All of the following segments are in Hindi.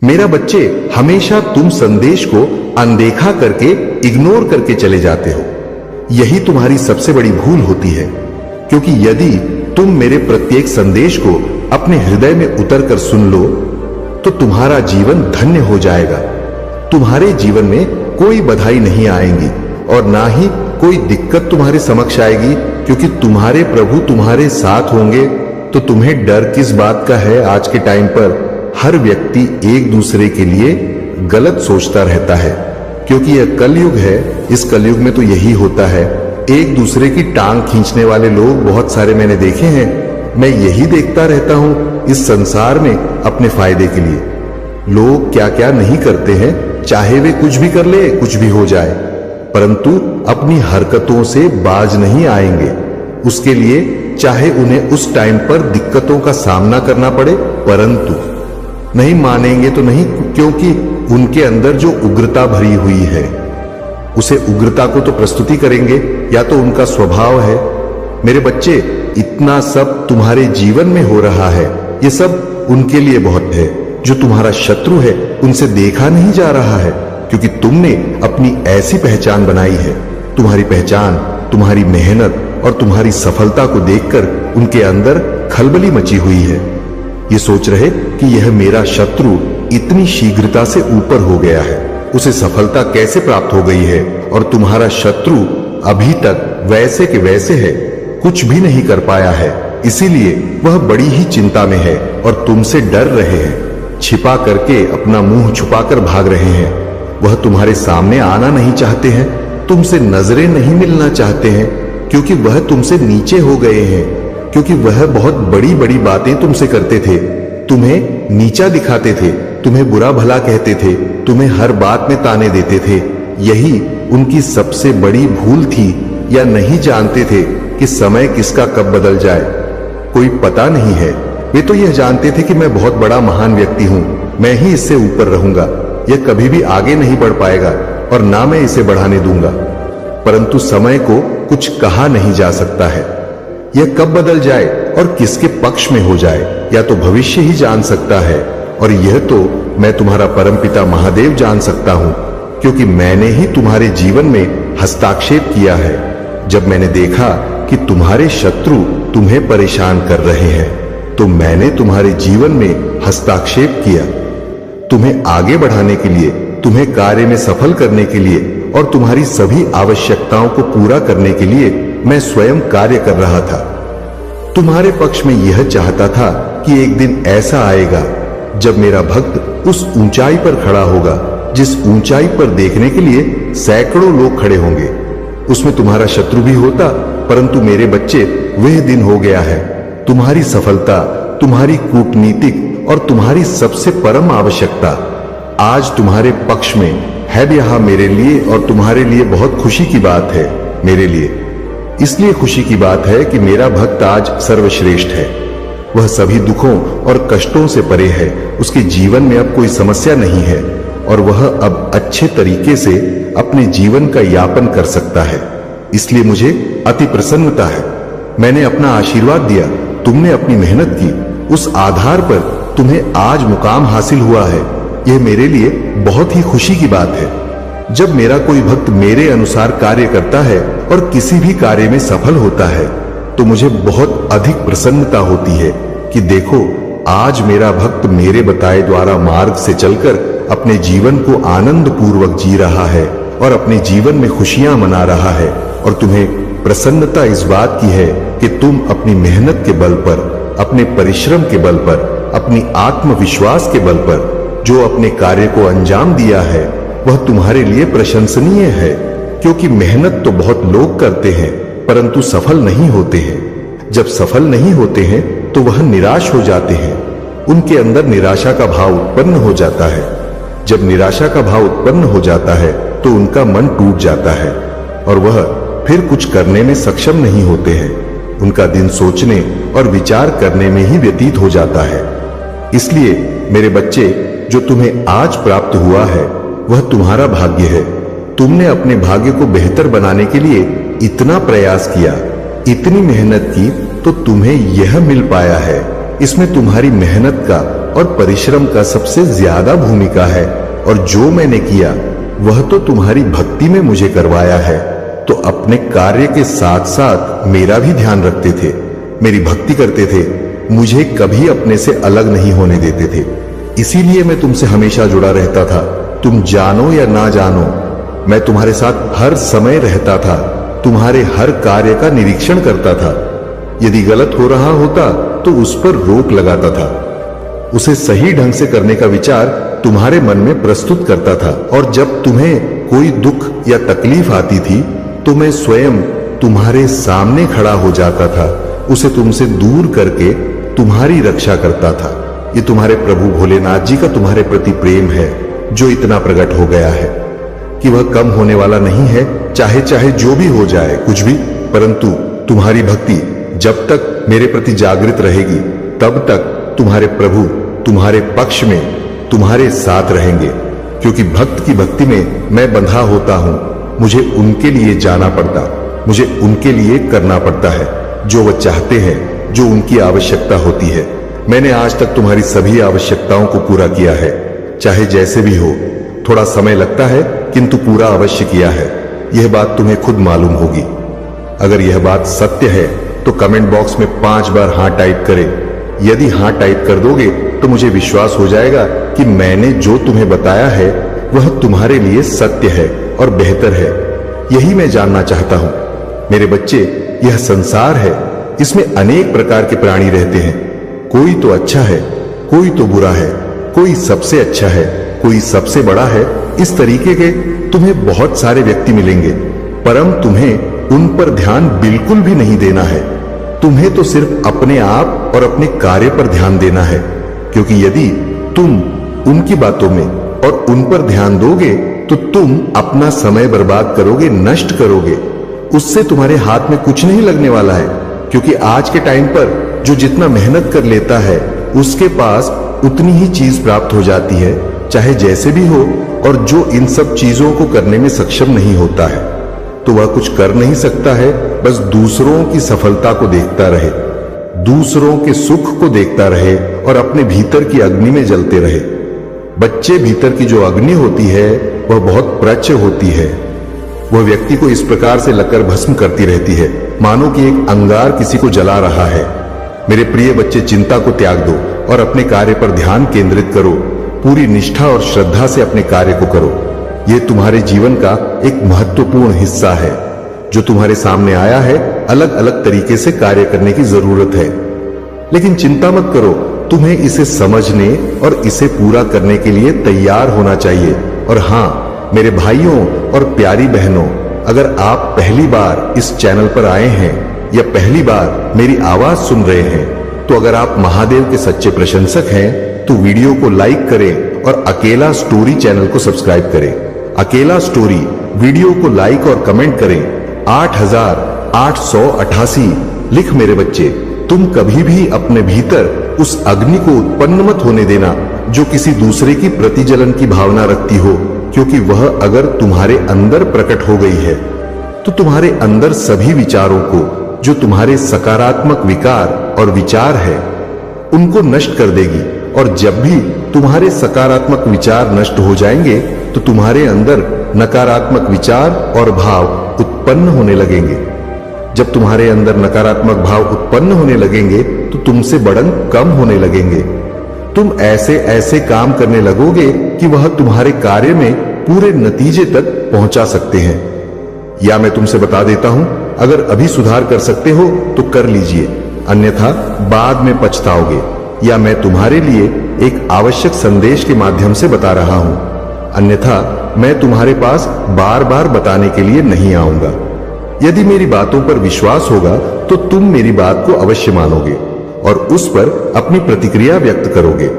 मेरा बच्चे, हमेशा तुम संदेश को अनदेखा करके, इग्नोर करके चले जाते हो। यही तुम्हारी सबसे बड़ी भूल होती है, क्योंकि यदि तुम मेरे प्रत्येक संदेश को अपने हृदय में उतर कर सुन लो तो तुम्हारा जीवन धन्य हो जाएगा। तुम्हारे जीवन में कोई बधाई नहीं आएंगी और ना ही कोई दिक्कत तुम्हारे समक्ष आएगी, क्योंकि तुम्हारे प्रभु तुम्हारे साथ होंगे। तो तुम्हें डर किस बात का है? आज के टाइम पर हर व्यक्ति एक दूसरे के लिए गलत सोचता रहता है, क्योंकि यह कलयुग है। इस कलयुग में तो यही होता है, एक दूसरे की टांग खींचने वाले लोग बहुत सारे मैंने देखे हैं। मैं यही देखता रहता हूं इस संसार में अपने फायदे के लिए। लोग क्या क्या नहीं करते हैं, चाहे वे कुछ भी कर ले, कुछ भी हो जाए, परंतु अपनी हरकतों से बाज नहीं आएंगे। उसके लिए चाहे उन्हें उस टाइम पर दिक्कतों का सामना करना पड़े, परंतु नहीं मानेंगे तो नहीं, क्योंकि उनके अंदर जो उग्रता भरी हुई है, उसे उग्रता को तो प्रस्तुति करेंगे, या तो उनका स्वभाव है। मेरे बच्चे, इतना सब तुम्हारे जीवन में हो रहा है, ये सब उनके लिए बहुत है। जो तुम्हारा शत्रु है उनसे देखा नहीं जा रहा है, क्योंकि तुमने अपनी ऐसी पहचान बनाई है। तुम्हारी पहचान, तुम्हारी मेहनत और तुम्हारी सफलता को देखकर उनके अंदर खलबली मची हुई है। ये सोच रहे कि यह मेरा शत्रु इतनी शीघ्रता से ऊपर हो गया है, उसे सफलता कैसे प्राप्त हो गई है, और तुम्हारा शत्रु अभी तक वैसे के वैसे है, कुछ भी नहीं कर पाया है। इसीलिए वह बड़ी ही चिंता में है और तुमसे डर रहे हैं, छिपा करके अपना मुंह छुपाकर भाग रहे हैं। वह तुम्हारे सामने आना नहीं चाहते हैं, तुमसे नजरें नहीं मिलना चाहते हैं, क्योंकि वह तुमसे नीचे हो गए हैं, क्योंकि वह बहुत बड़ी बड़ी बातें तुमसे करते थे, तुम्हें नीचा दिखाते थे, तुम्हें बुरा भला कहते थे, तुम्हें हर बात में ताने देते थे। यही उनकी सबसे बड़ी भूल थी, या नहीं जानते थे कि समय किसका कब बदल जाए, कोई पता नहीं है। वे तो यह जानते थे कि मैं बहुत बड़ा महान व्यक्ति हूं, मैं ही इससे ऊपर रहूंगा, यह कभी भी आगे नहीं बढ़ पाएगा और ना मैं इसे बढ़ाने दूंगा। परंतु समय को कुछ कहा नहीं जा सकता है, यह कब बदल जाए और किसके पक्ष में हो जाए, या तो भविष्य ही जान सकता है, और यह तो मैं तुम्हारा परमपिता महादेव जान सकता हूं, क्योंकि मैंने ही तुम्हारे जीवन में हस्ताक्षेप किया है। जब मैंने देखा कि तुम्हारे शत्रु तुम्हें परेशान कर रहे हैं, तो मैंने तुम्हारे जीवन में हस्ताक्षेप किया, तुम्हें आगे बढ़ाने के लिए, तुम्हें कार्य में सफल करने के लिए और तुम्हारी सभी आवश्यकताओं को पूरा करने के लिए मैं स्वयं कार्य कर रहा था। तुम्हारे पक्ष में यह चाहता था कि एक दिन ऐसा आएगा जब मेरा भक्त उस ऊंचाई पर खड़ा होगा, जिस ऊंचाई पर देखने के लिए सैकड़ों लोग खड़े होंगे। उसमें तुम्हारा शत्रु भी होता, परंतु मेरे बच्चे, वह दिन हो गया है। तुम्हारी सफलता, तुम्हारी कूटनीतिक और तुम्हारी सबसे परम आवश्यकता आज तुम्हारे पक्ष में है। यहां मेरे लिए और तुम्हारे लिए बहुत खुशी की बात है। मेरे लिए इसलिए खुशी की बात है कि मेरा भक्त आज सर्वश्रेष्ठ है। वह सभी दुखों और कष्टों से परे है, उसके जीवन में अब कोई समस्या नहीं है, और वह अब अच्छे तरीके से अपने जीवन का यापन कर सकता है। इसलिए मुझे अति प्रसन्नता है। मैंने अपना आशीर्वाद दिया, तुमने अपनी मेहनत की, उस आधार पर तुम्हें आज मुकाम हासिल हुआ है। यह मेरे लिए बहुत ही खुशी की बात है। जब मेरा कोई भक्त मेरे अनुसार कार्य करता है और किसी भी कार्य में सफल होता है, तो मुझे बहुत अधिक प्रसन्नता होती है कि देखो, आज मेरा भक्त मेरे बताए द्वारा मार्ग से चलकर अपने जीवन को आनंद पूर्वक जी रहा है और अपने जीवन में खुशियां मना रहा है। और तुम्हें प्रसन्नता इस बात की है कि तुम अपनी मेहनत के बल पर, अपने परिश्रम के बल पर, अपनी आत्मविश्वास के बल पर जो अपने कार्य को अंजाम दिया है, वह तुम्हारे लिए प्रशंसनीय है। क्योंकि मेहनत तो बहुत लोग करते हैं, परंतु सफल नहीं होते हैं। जब सफल नहीं होते हैं तो वह निराश हो जाते हैं, उनके अंदर निराशा का भाव उत्पन्न हो जाता है। जब निराशा का भाव उत्पन्न हो जाता है तो उनका मन टूट जाता है और वह फिर कुछ करने में सक्षम नहीं होते हैं। उनका दिन सोचने और विचार करने में ही व्यतीत हो जाता है। इसलिए मेरे बच्चे, जो तुम्हें आज प्राप्त हुआ है वह तुम्हारा भाग्य है। तुमने अपने भाग्य को बेहतर बनाने के लिए इतना प्रयास किया, इतनी मेहनत की, तो तुम्हें यह मिल पाया है। इसमें तुम्हारी मेहनत का और परिश्रम का सबसे ज्यादा भूमिका है, और जो मैंने किया वह तो तुम्हारी भक्ति में मुझे करवाया है। तो अपने कार्य के साथ साथ मेरा भी ध्यान रखते थे, मेरी भक्ति करते थे, मुझे कभी अपने से अलग नहीं होने देते थे। इसीलिए मैं तुमसे हमेशा जुड़ा रहता था। तुम जानो या ना जानो, मैं तुम्हारे साथ हर समय रहता था, तुम्हारे हर कार्य का निरीक्षण करता था। यदि गलत हो रहा होता तो उस पर रोक लगाता था, उसे सही ढंग से करने का विचार तुम्हारे मन में प्रस्तुत करता था। और जब तुम्हें कोई दुख या तकलीफ आती थी तो मैं स्वयं तुम्हारे सामने खड़ा हो जाता था, उसे तुमसे दूर करके तुम्हारी रक्षा करता था। ये तुम्हारे प्रभु भोलेनाथ जी का तुम्हारे प्रति प्रेम है, जो इतना प्रकट हो गया है कि वह कम होने वाला नहीं है, चाहे चाहे जो भी हो जाए, कुछ भी। परंतु तुम्हारी भक्ति जब तक मेरे प्रति जागृत रहेगी, तब तक तुम्हारे प्रभु तुम्हारे पक्ष में, तुम्हारे साथ रहेंगे। क्योंकि भक्त की भक्ति में मैं बंधा होता हूं, मुझे उनके लिए जाना पड़ता, मुझे उनके लिए करना पड़ता है जो वह चाहते हैं, जो उनकी आवश्यकता होती है। मैंने आज तक तुम्हारी सभी आवश्यकताओं को पूरा किया है, चाहे जैसे भी हो। थोड़ा समय लगता है, किंतु पूरा अवश्य किया है। यह बात तुम्हें खुद मालूम होगी। अगर यह बात सत्य है तो कमेंट बॉक्स में 5 बार हाँ टाइप करें। यदि हाँ टाइप कर दोगे तो मुझे विश्वास हो जाएगा कि मैंने जो तुम्हें बताया है वह तुम्हारे लिए सत्य है और बेहतर है। यही मैं जानना चाहता हूं। मेरे बच्चे, यह संसार है, इसमें अनेक प्रकार के प्राणी रहते हैं। कोई तो अच्छा है, कोई तो बुरा है, कोई सबसे अच्छा है, कोई सबसे बड़ा है। इस तरीके के तुम्हें बहुत सारे व्यक्ति मिलेंगे, परम तुम्हें उन पर ध्यान बिल्कुल भी नहीं देना है। तुम्हें तो सिर्फ अपने आप और अपने कार्य पर ध्यान देना है। क्योंकि यदि तुम उनकी बातों में और उन पर ध्यान दोगे तो तुम अपना समय बर्बाद करोगे, नष्ट करोगे। उससे तुम्हारे हाथ में कुछ नहीं लगने वाला है। क्योंकि आज के टाइम पर जो जितना मेहनत कर लेता है उसके पास उतनी ही चीज प्राप्त हो जाती है, चाहे जैसे भी हो। और जो इन सब चीजों को करने में सक्षम नहीं होता है तो वह कुछ कर नहीं सकता है, बस दूसरों की सफलता को देखता रहे, दूसरों के सुख को देखता रहे और अपने भीतर की अग्नि में जलते रहे। बच्चे, भीतर की जो अग्नि होती है वह बहुत प्रचर होती है। वह व्यक्ति को इस प्रकार से लकर भस्म करती रहती है, मानो कि एक अंगार किसी को जला रहा है। मेरे प्रिय बच्चे, चिंता को त्याग दो और अपने कार्य पर ध्यान केंद्रित करो। पूरी निष्ठा और श्रद्धा से अपने कार्य को करो। यह तुम्हारे जीवन का एक महत्वपूर्ण हिस्सा है जो तुम्हारे सामने आया है। अलग अलग तरीके से कार्य करने की जरूरत है, लेकिन चिंता मत करो। तुम्हें इसे समझने और इसे पूरा करने के लिए तैयार होना चाहिए। और हाँ मेरे भाइयों और प्यारी बहनों, अगर आप पहली बार इस चैनल पर आए हैं या पहली बार मेरी आवाज सुन रहे हैं, तो अगर आप महादेव के सच्चे प्रशंसक हैं तो वीडियो को लाइक करें और अकेला स्टोरी चैनल को सब्सक्राइब करें। अकेला स्टोरी वीडियो को लाइक और कमेंट करें। 8888 लिख मेरे बच्चे। तुम कभी भी अपने भीतर उस अग्नि को उत्पन्न मत होने देना जो किसी दूसरे की प्रतिजलन की भावना रखती हो, क्योंकि वह अगर तुम्हारे अंदर प्रकट हो गई है तो तुम्हारे अंदर सभी विचारों को, जो तुम्हारे सकारात्मक विकार और विचार है, उनको नष्ट कर देगी। और जब भी तुम्हारे सकारात्मक विचार नष्ट हो जाएंगे तो तुम्हारे अंदर नकारात्मक विचार और भाव उत्पन्न होने लगेंगे। जब तुम्हारे अंदर नकारात्मक भाव उत्पन्न होने लगेंगे तो तुमसे बढ़न कम होने लगेंगे। तुम ऐसे ऐसे काम करने लगोगे कि वह तुम्हारे कार्य में पूरे नतीजे तक पहुंचा सकते हैं। या मैं तुमसे बता देता हूं, अगर अभी सुधार कर सकते हो तो कर लीजिए, अन्यथा बाद में पछताओगे। या मैं तुम्हारे लिए एक आवश्यक संदेश के माध्यम से बता रहा हूं, अन्यथा मैं तुम्हारे पास बार बार बताने के लिए नहीं आऊंगा। यदि मेरी बातों पर विश्वास होगा तो तुम मेरी बात को अवश्य मानोगे और उस पर अपनी प्रतिक्रिया व्यक्त करोगे।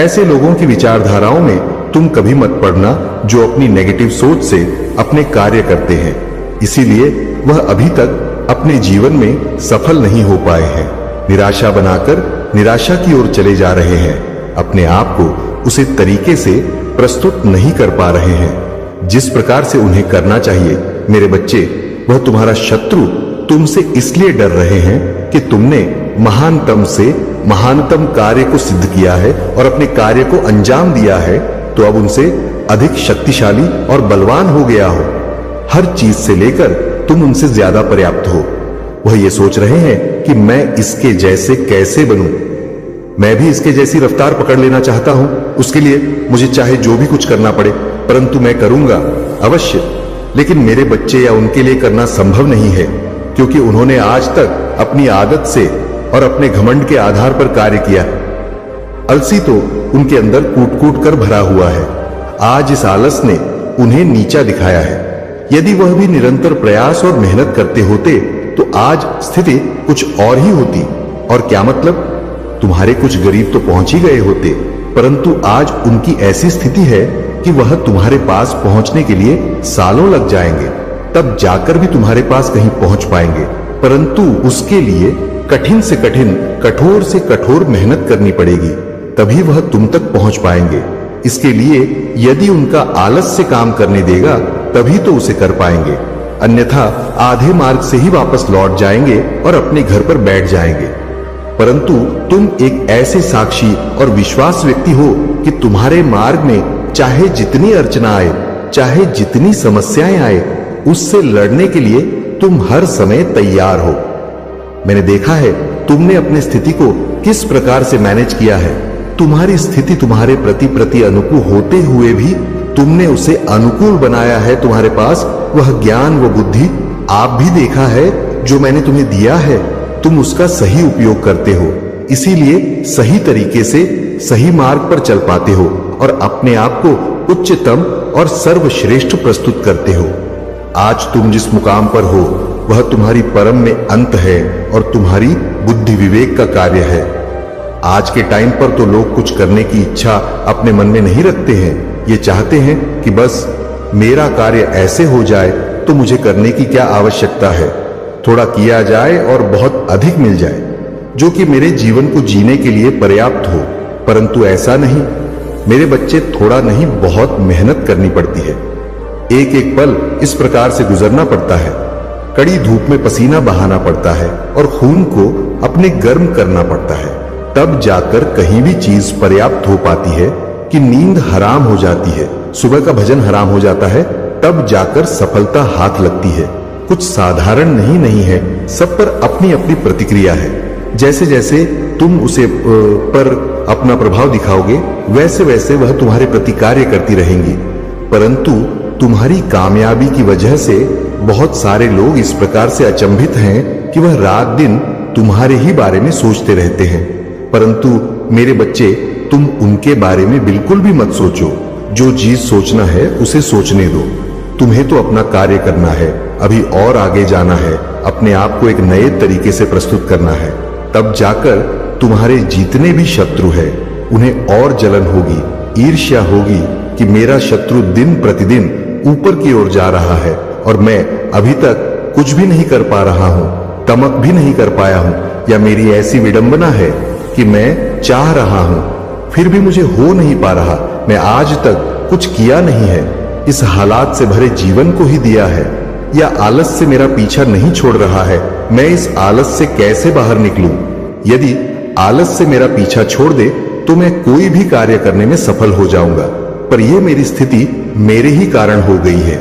ऐसे लोगों की विचारधाराओं में तुम कभी मत पड़ना जो अपनी नेगेटिव सोच से अपने कार्य करते हैं, इसीलिए वह अभी तक अपने जीवन में सफल नहीं हो पाए हैं। निराशा बनाकर निराशा की ओर चले जा रहे हैं, अपने आप को उसी तरीके से प्रस्तुत नहीं कर पा रहे हैं जिस प्रकार से उन्हें करना चाहिए। मेरे बच्चे, वह तुम्हारा शत्रु तुमसे इसलिए डर रहे हैं कि तुमने महानतम से महानतम कार्य को सिद्ध किया है और अपने कार्य को अंजाम दिया है, तो अब उनसे अधिक शक्तिशाली और बलवान हो गया हो। हर चीज से लेकर तुम उनसे ज्यादा पर्याप्त हो। वह ये सोच रहे हैं कि मैं इसके जैसे कैसे बनूं। मैं भी इसके जैसी रफ्तार पकड़ लेना चाहता हूं। उसके लिए मुझे चाहे जो भी कुछ करना पड़े, परंतु मैं करूंगा अवश्य। लेकिन मेरे बच्चे या उनके लिए करना संभव नहीं है, क्योंकि उन्होंने आज तक अपनी आदत से और अपने घमंड के आधार पर कार्य किया। अलसी तो उनके अंदर कूट कूट कर भरा हुआ है। आज इस आलस ने उन्हें नीचा दिखाया है। यदि वह भी निरंतर प्रयास और मेहनत करते होते तो आज स्थिति कुछ और ही होती। और क्या मतलब, तुम्हारे कुछ गरीब तो पहुंच ही गए होते, परंतु आज उनकी ऐसी स्थिति है कि वह तुम्हारे पास पहुंचने के लिए सालों लग जाएंगे, तब जाकर भी तुम्हारे पास कहीं पहुंच पाएंगे। परंतु उसके लिए कठिन से कठिन, कठोर से कठोर मेहनत करनी पड़ेगी, तभी वह तुम तक पहुंच पाएंगे। इसके लिए यदि उनका आलस से काम करने देगा तभी तो उसे कर पाएंगे, अन्यथा आधे मार्ग से ही वापस लौट जाएंगे और अपने घर पर बैठ जाएंगे। परंतु तुम एक ऐसे साक्षी और विश्वास व्यक्ति हो कि तुम्हारे मार्ग में चाहे जितनी अर्चना आए, चाहे जितनी समस्याएं आए, उससे लड़ने के लिए तुम हर समय तैयार हो। मैंने देखा है तुमने अपनी स्थिति को किस प्रकार से मैनेज किया है। तुम्हारी स्थिति तुम्हारे प्रति अनुकूल होते हुए भी तुमने उसे अनुकूल बनाया है। तुम्हारे पास वह ज्ञान, वो बुद्धि आप भी देखा है जो मैंने तुम्हें दिया है, तुम उसका सही उपयोग करते हो। इसीलिए सही तरीके से सही मार्ग पर चल पाते हो और अपने आप को उच्चतम और सर्वश्रेष्ठ प्रस्तुत करते हो। आज तुम जिस मुकाम पर हो वह तुम्हारी परम में अंत है और तुम्हारी बुद्धि विवेक का कार्य है। आज के टाइम पर तो लोग कुछ करने की इच्छा अपने मन में नहीं रखते हैं। ये चाहते हैं कि बस मेरा कार्य ऐसे हो जाए तो मुझे करने की क्या आवश्यकता है, थोड़ा किया जाए और बहुत अधिक मिल जाए, जो कि मेरे जीवन को जीने के लिए पर्याप्त हो। परंतु ऐसा नहीं। मेरे बच्चे, थोड़ा नहीं बहुत मेहनत करनी पड़ती है। एक एक पल इस प्रकार से गुजरना पड़ता है। कड़ी धूप में पसीना बहाना पड़ता है और खून को अपने गर्म करना पड़ता है, तब जाकर कहीं भी चीज पर्याप्त हो पाती है। कि नींद हराम हो जाती है, सुबह का भजन हराम हो जाता है, तब जाकर सफलता हाथ लगती है। कुछ साधारण नहीं है, सब पर अपनी अपनी प्रतिक्रिया है। जैसे जैसे तुम उसे पर अपना प्रभाव दिखाओगे, वैसे वैसे वह तुम्हारे प्रति कार्य करती रहेंगी। परंतु तुम्हारी कामयाबी की वजह से बहुत सारे लोग इस प्रकार से अचंभित हैं कि वह रात दिन तुम्हारे ही बारे में सोचते रहते हैं। परंतु मेरे बच्चे, तुम उनके बारे में बिल्कुल भी मत सोचो। जो चीज सोचना है उसे सोचने दो। तुम्हें तो अपना कार्य करना है, अभी और आगे जाना है, अपने आप को एक नए तरीके से प्रस्तुत करना है। तब जाकर तुम्हारे जितने भी शत्रु है उन्हें और जलन होगी, ईर्ष्या होगी कि मेरा शत्रु दिन प्रतिदिन ऊपर की ओर जा रहा है और मैं अभी तक कुछ भी नहीं कर पा रहा हूं, तमक भी नहीं कर पाया हूं, या मेरी ऐसी विडंबना है कि मैं चाह रहा हूं फिर भी मुझे हो नहीं पा रहा, मैं आज तक कुछ किया नहीं है, इस हालात से भरे जीवन को ही दिया है, या आलस से मेरा पीछा नहीं छोड़ रहा है, मैं इस आलस से कैसे बाहर निकलूं? यदि आलस से मेरा पीछा छोड़ दे तो मैं कोई भी कार्य करने में सफल हो जाऊंगा, पर यह मेरी स्थिति मेरे ही कारण हो गई है।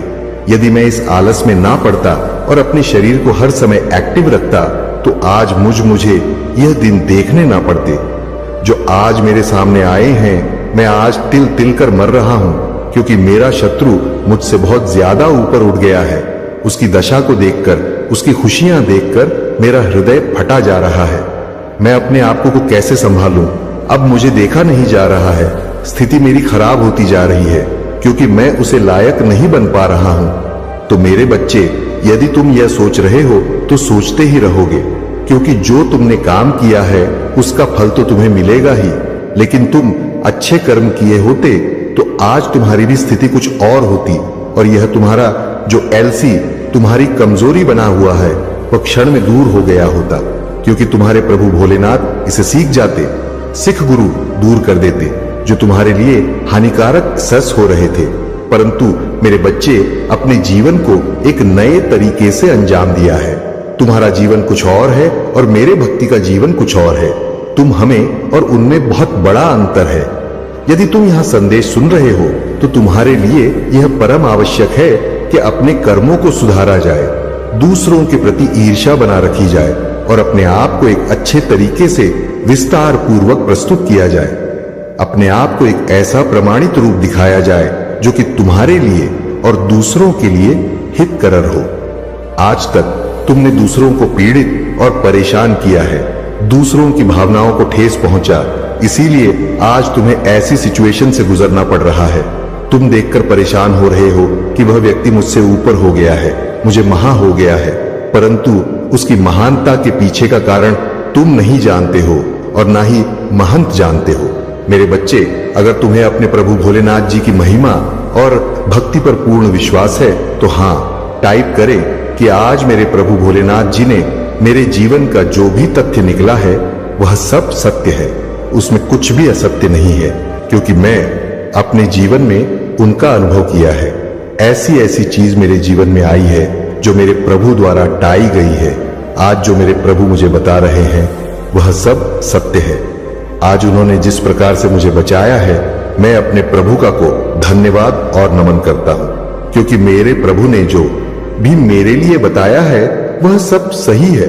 यदि मैं इस आलस में ना पड़ता और अपने शरीर को हर समय एक्टिव रखता तो आज मुझे यह दिन देखने ना पड़ते जो आज मेरे सामने आए हैं। मैं आज तिल तिल कर मर रहा हूं, क्योंकि मेरा शत्रु मुझसे बहुत ज्यादा ऊपर उठ गया है। उसकी दशा को देखकर, उसकी खुशियां देखकर मेरा हृदय फटा जा रहा है। मैं अपने आप को कैसे संभालूं? अब मुझे देखा नहीं जा रहा है, स्थिति मेरी खराब होती जा रही है, क्योंकि मैं उसे लायक नहीं बन पा रहा हूं। तो मेरे बच्चे, यदि तुम यह सोच रहे हो तो सोचते ही रहोगे, क्योंकि जो तुमने काम किया है उसका फल तो तुम्हें मिलेगा ही। लेकिन तुम अच्छे कर्म किए होते तो आज तुम्हारी भी स्थिति कुछ और होती, और यह तुम्हारा जो एलसी तुम्हारी कमजोरी बना हुआ है वह क्षण में दूर हो गया होता, क्योंकि तुम्हारे प्रभु भोलेनाथ इसे सीख जाते, सिख गुरु दूर कर देते जो तुम्हारे लिए हानिकारक सस हो रहे थे। परंतु मेरे बच्चे, अपने जीवन को एक नए तरीके से अंजाम दिया है। तुम्हारा जीवन कुछ और है और मेरे भक्ति का जीवन कुछ और है। तुम हमें और उनमें बहुत बड़ा अंतर है। यदि तुम यहां संदेश सुन रहे हो तो तुम्हारे लिए यह परम आवश्यक है कि अपने कर्मों को सुधारा जाए, दूसरों के प्रति ईर्ष्या बना रखी जाए और अपने आप को एक अच्छे तरीके से विस्तार पूर्वक प्रस्तुत किया जाए। अपने आप को एक ऐसा प्रमाणित रूप दिखाया जाए जो कि तुम्हारे लिए और दूसरों के लिए हितकर हो। आज तक तुमने दूसरों को पीड़ित और परेशान किया है, दूसरों की भावनाओं को ठेस पहुंचा, इसीलिए आज तुम्हें ऐसी सिचुएशन से गुजरना पड़ रहा है। तुम देखकर परेशान हो रहे हो कि वह व्यक्ति मुझसे ऊपर हो गया है, मुझे महा हो गया है, परंतु उसकी महानता के पीछे का कारण तुम नहीं जानते हो और ना ही महंत जानते हो। मेरे बच्चे, अगर तुम्हें अपने प्रभु भोलेनाथ जी की महिमा और भक्ति पर पूर्ण विश्वास है तो हाँ टाइप करें कि आज मेरे प्रभु भोलेनाथ जी ने मेरे जीवन का जो भी तथ्य निकला है वह सब सत्य है, उसमें कुछ भी असत्य नहीं है, क्योंकि मैं अपने जीवन में उनका अनुभव किया है। ऐसी ऐसी चीज मेरे जीवन में आई है जो मेरे प्रभु द्वारा टाई गई है। आज जो मेरे प्रभु मुझे बता रहे हैं वह सब सत्य है। आज उन्होंने जिस प्रकार से मुझे बचाया है, मैं अपने प्रभु का को धन्यवाद और नमन करता हूं, क्योंकि मेरे प्रभु ने जो भी मेरे लिए बताया है वह सब सही है।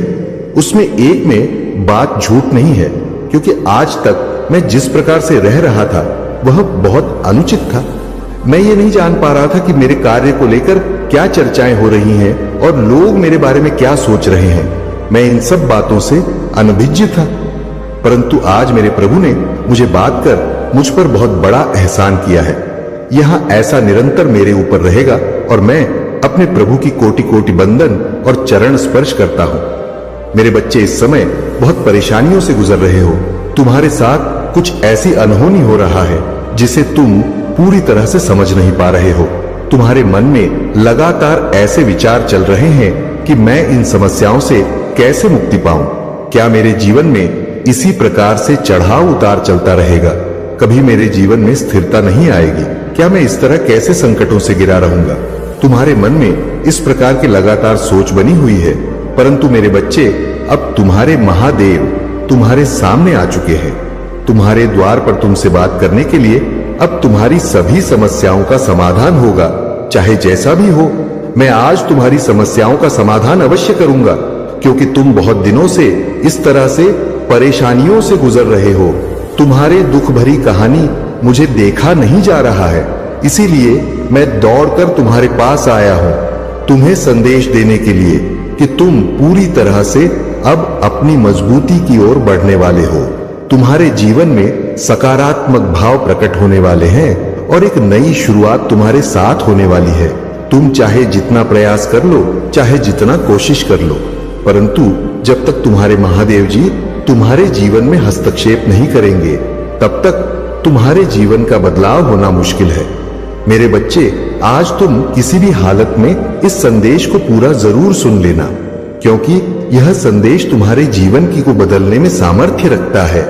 उसमें एक में बात झूठ नहीं है, क्योंकि आज तक मैं जिस प्रकार से रह रहा था वह बहुत अनुचित था। मैं ये नहीं जान पा रहा था कि मेरे कार्य को लेकर क्या चर्चाएं हो रही हैं और लोग मेरे बारे में क्या सोच रहे हैं। मैं इन सब बातों से अनभिज्ञ था, परंतु आज मेरे प्रभु ने मुझे बात कर मुझ पर बहुत बड़ा एहसान किया है। यहां ऐसा निरंतर मेरे ऊपर रहेगा और मैं अपने प्रभु की कोटि कोटि बंदन और चरण स्पर्श करता हूं। मेरे बच्चे, इस समय बहुत परेशानियों से गुजर रहे हो। तुम्हारे साथ कुछ ऐसी अनहोनी हो रहा है जिसे तुम पूरी तरह से समझ नहीं पा रहे हो। तुम्हारे मन में लगातार ऐसे विचार चल रहे हैं कि मैं इन समस्याओं से कैसे मुक्ति पाऊं? क्या मेरे जीवन में इसी प्रकार से चढ़ाव उतार चलता रहेगा? कभी मेरे जीवन में स्थिरता नहीं आएगी? क्या मैं इस तरह कैसे संकटों से गिरा रहूंगा? तुम्हारे मन में इस प्रकार की लगातार सोच बनी हुई है, परंतु मेरे बच्चे, अब तुम्हारे महादेव तुम्हारे सामने आ चुके हैं। तुम्हारे द्वार पर तुमसे बात करने के लिए अब तुम्हारी सभी समस्याओं का समाधान होगा, चाहे जैसा भी हो। मैं आज तुम्हारी समस्याओं का समाधान अवश्य करूंगा, क्योंकि तुम बहुत दिनों से इस तरह से परेशानियों से गुजर रहे हो। तुम्हारे दुख भरी कहानी मुझे देखा नहीं जा रहा है, इसीलिए मैं दौड़कर तुम्हारे पास आया हूं, तुम्हें संदेश देने के लिए कि तुम पूरी तरह से अब अपनी मजबूती की ओर बढ़ने वाले हो। तुम्हारे जीवन में सकारात्मक भाव प्रकट होने वाले हैं और एक नई शुरुआत तुम्हारे साथ होने वाली है। तुम चाहे जितना प्रयास कर लो, चाहे जितना कोशिश कर लो, परंतु जब तक तुम्हारे महादेव जी तुम्हारे जीवन में हस्तक्षेप नहीं करेंगे, तब तक तुम्हारे जीवन का बदलाव होना मुश्किल है। मेरे बच्चे, आज तुम किसी भी हालत में इस संदेश को पूरा जरूर सुन लेना, क्योंकि यह संदेश तुम्हारे जीवन की को बदलने में सामर्थ्य रखता है।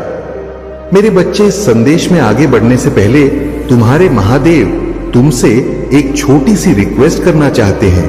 मेरे बच्चे, इस संदेश में आगे बढ़ने से पहले तुम्हारे महादेव तुमसे एक छोटी सी रिक्वेस्ट करना चाहते हैं।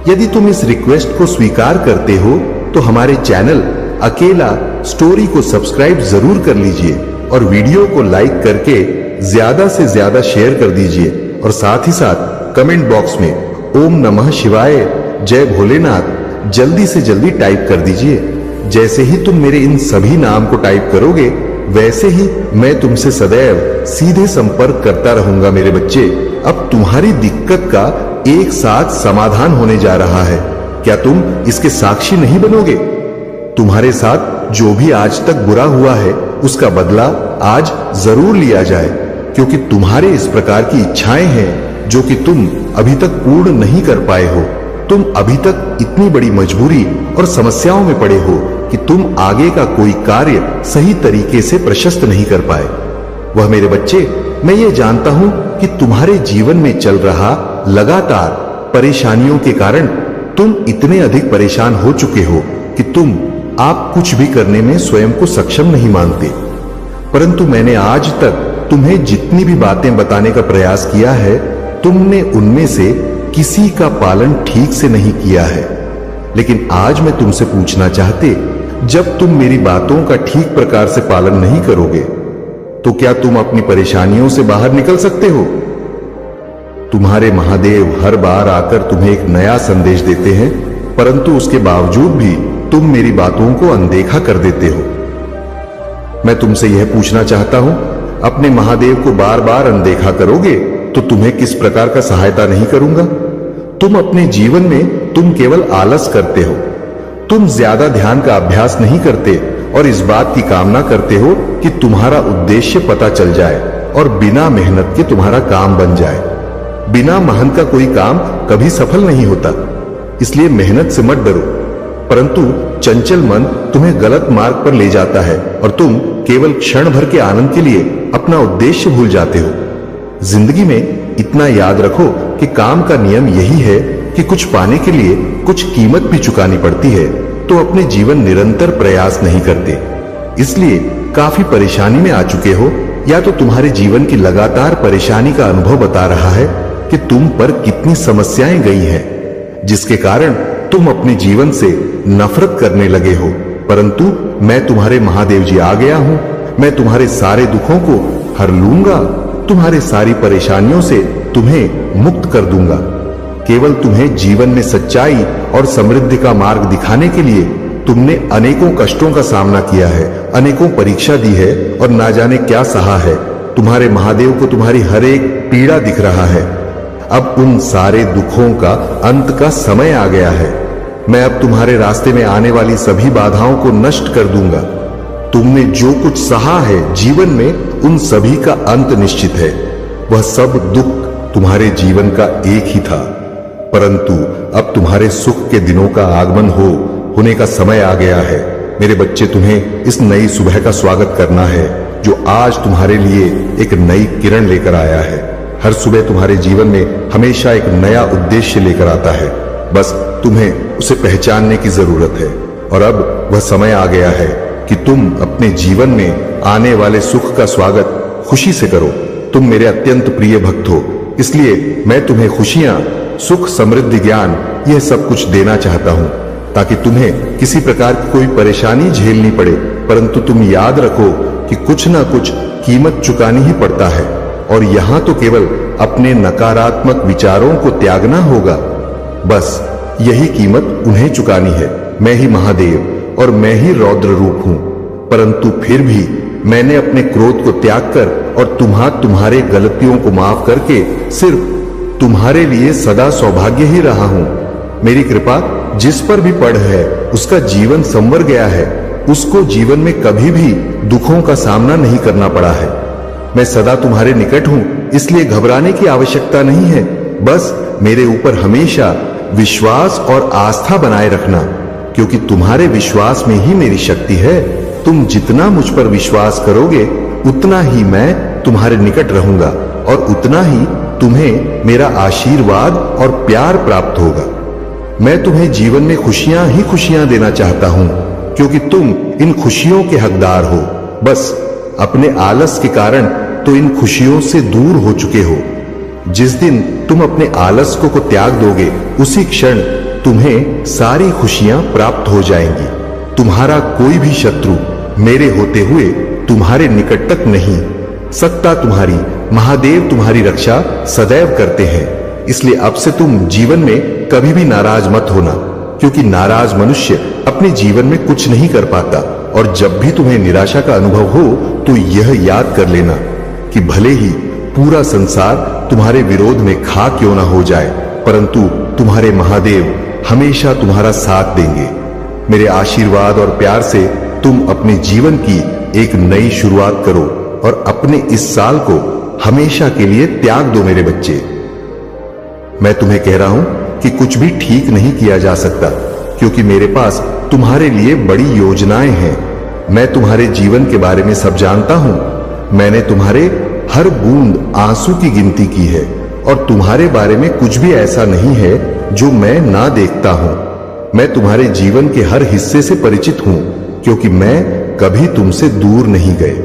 यदि तुम इस रिक्वेस्ट को स्वीकार करते हो तो हमारे चैनल अकेला स्टोरी को सब्सक्राइब जरूर कर लीजिए और वीडियो को लाइक करके ज्यादा से ज्यादा शेयर कर दीजिए और साथ ही साथ कमेंट बॉक्स में ओम नमः शिवाय, जय भोलेनाथ जल्दी से जल्दी टाइप कर दीजिए। जैसे ही तुम मेरे इन सभी नाम को टाइप करोगे, वैसे ही मैं तुमसे सदैव सीधे संपर्क करता रहूंगा। मेरे बच्चे, अब तुम्हारी दिक्कत का एक साथ समाधान होने जा रहा है। क्या तुम इसके साक्षी नहीं बनोगे? तुम्हारे साथ जो भी आज तक बुरा हुआ है उसका बदला आज जरूर लिया जाए, क्योंकि तुम्हारे इस प्रकार की इच्छाएं हैं जो कि तुम अभी तक पूर्ण नहीं कर पाए हो। तुम अभी तक इतनी बड़ी मजबूरी और समस्याओं में पड़े हो कि तुम आगे का कोई कार्य सही तरीके से प्रशस्त नहीं कर पाए। वह मेरे बच्चे, मैं ये जानता हूं कि तुम्हारे जीवन में चल रहा लगातार परेशानियों के कारण तुम इतने अधिक परेशान हो चुके हो कि तुम आप कुछ भी करने में स्वयं को सक्षम नहीं मानते। परंतु मैंने आज तक तुम्हें जितनी भी बातें बताने का प्रयास किया है, तुमने उनमें से किसी का पालन ठीक से नहीं किया है। लेकिन आज मैं तुमसे पूछना चाहते, जब तुम मेरी बातों का ठीक प्रकार से पालन नहीं करोगे तो क्या तुम अपनी परेशानियों से बाहर निकल सकते हो? तुम्हारे महादेव हर बार आकर तुम्हें एक नया संदेश देते हैं, परंतु उसके बावजूद भी तुम मेरी बातों को अनदेखा कर देते हो। मैं तुमसे यह पूछना चाहता हूं, अपने महादेव को बार बार अनदेखा करोगे तो तुम्हें किस प्रकार का सहायता नहीं करूंगा। तुम अपने जीवन में तुम केवल आलस करते हो, तुम ज्यादा ध्यान का अभ्यास नहीं करते और इस बात की कामना करते हो कि तुम्हारा उद्देश्य पता चल जाए और बिना मेहनत के तुम्हारा काम बन जाए। बिना मेहनत का कोई काम कभी सफल नहीं होता, इसलिए मेहनत से मत डरो। परंतु चंचल मन तुम्हें गलत मार्ग पर ले जाता है और तुम केवल क्षण भर के आनंद के लिए अपना उद्देश्य भूल जाते हो। जिंदगी में इतना याद रखो कि काम का नियम यही है कि कुछ पाने के लिए कुछ कीमत भी चुकानी पड़ती है, तो अपने जीवन निरंतर प्रयास नहीं करते, इसलिए काफी परेशानी में आ चुके हो, या तो तुम्हारे जीवन की लगातार परेशानी का अनुभव बता रहा है कि तुम पर कितनी समस्याएं गई हैं, जिसके कारण तुम अपने जीवन से नफरत करने लगे हो। परंतु मैं तुम्हारे महादेव जी आ गया हूं, मैं तुम्हारे सारे दुखों को हर लूंगा, तुम्हारे सारी परेशानियों से तुम्हें मुक्त कर दूंगा। केवल तुम्हें जीवन में सच्चाई और समृद्धि का मार्ग दिखाने के लिए तुमने अनेकों कष्टों का सामना किया है, अनेकों परीक्षा दी है और ना जाने क्या सहा है। तुम्हारे महादेव को तुम्हारी हर एक पीड़ा दिख रहा है। अब उन सारे दुखों का अंत का समय आ गया है। मैं अब तुम्हारे रास्ते में आने वाली सभी बाधाओं को नष्ट कर दूंगा। तुमने जो कुछ सहा है जीवन में, उन सभी का अंत निश्चित है। वह सब दुख तुम्हारे जीवन का एक ही था, परंतु अब तुम्हारे सुख के दिनों का आगमन होने का समय आ गया है। मेरे बच्चे, तुम्हें इस नई सुबह का स्वागत करना है जो आज तुम्हारे लिए एक नई किरण लेकर आया है। हर सुबह तुम्हारे जीवन में हमेशा एक नया उद्देश्य लेकर आता है, बस तुम्हें उसे पहचानने की जरूरत है। और अब वह समय आ गया है कि तुम अपने जीवन में आने वाले सुख का स्वागत खुशी से करो। तुम मेरे अत्यंत प्रिय भक्त हो, इसलिए मैं तुम्हें खुशियां, सुख, समृद्धि, ज्ञान यह सब कुछ देना चाहता हूं, ताकि तुम्हें किसी प्रकार की कोई परेशानी झेलनी पड़े। परंतु तुम याद रखो कि कुछ ना कुछ कीमत चुकानी ही पड़ता है, और यहां तो केवल अपने नकारात्मक विचारों को त्यागना होगा। बस यही कीमत उन्हें चुकानी है। मैं ही महादेव और मैं ही रौद्र रूप हूं, परंतु फिर भी मैंने अपने क्रोध को त्याग कर और तुम्हारे गलतियों को माफ करके सिर्फ तुम्हारे लिए सदा सौभाग्य ही रहा हूं। मेरी कृपा जिस पर भी पड़ है उसका जीवन संवर गया है, उसको जीवन में कभी भी दुखों का सामना नहीं करना पड़ा है। मैं सदा तुम्हारे निकट हूं, इसलिए घबराने की आवश्यकता नहीं है। बस मेरे ऊपर हमेशा विश्वास और आस्था बनाए रखना, क्योंकि तुम्हारे विश्वास में ही मेरी शक्ति है। तुम जितना मुझ पर विश्वास करोगे उतना ही मैं तुम्हारे निकट रहूंगा और उतना ही तुम्हें मेरा आशीर्वाद और प्यार प्राप्त होगा। मैं तुम्हें जीवन में खुशियां ही खुशियां देना चाहता हूं, क्योंकि तुम इन खुशियों के हकदार हो। बस अपने आलस के कारण तो इन खुशियों से दूर हो चुके हो। जिस दिन तुम अपने आलस को त्याग दोगे, उसी क्षण तुम्हें सारी खुशियां प्राप्त हो जाएंगी। तुम्हारा कोई भी शत्रु मेरे होते हुए तुम्हारे निकट तक नहीं सकता। तुम्हारी महादेव तुम्हारी रक्षा सदैव करते हैं, इसलिए अब से तुम जीवन में कभी भी नाराज मत होना, क्योंकि नाराज मनुष्य अपने जीवन में कुछ नहीं कर पाता। और जब भी तुम्हें निराशा का अनुभव हो तो यह याद कर लेना कि भले ही पूरा संसार तुम्हारे विरोध में खा क्यों ना हो जाए, परंतु तुम्हारे महादेव हमेशा तुम्हारा साथ देंगे। मेरे आशीर्वाद और प्यार से तुम अपने जीवन की एक नई शुरुआत करो और अपने इस साल को हमेशा के लिए त्याग दो। मेरे बच्चे, मैं तुम्हें कह रहा हूं कि कुछ भी ठीक नहीं किया जा सकता, क्योंकि मेरे पास तुम्हारे लिए बड़ी योजनाएं हैं। मैं तुम्हारे जीवन के बारे में सब जानता हूं। मैंने तुम्हारे हर बूंद आंसू की गिनती की है, और तुम्हारे बारे में कुछ भी ऐसा नहीं है जो मैं ना देखता हूं। मैं तुम्हारे जीवन के हर हिस्से से परिचित हूं, क्योंकि मैं कभी तुमसे दूर नहीं गए।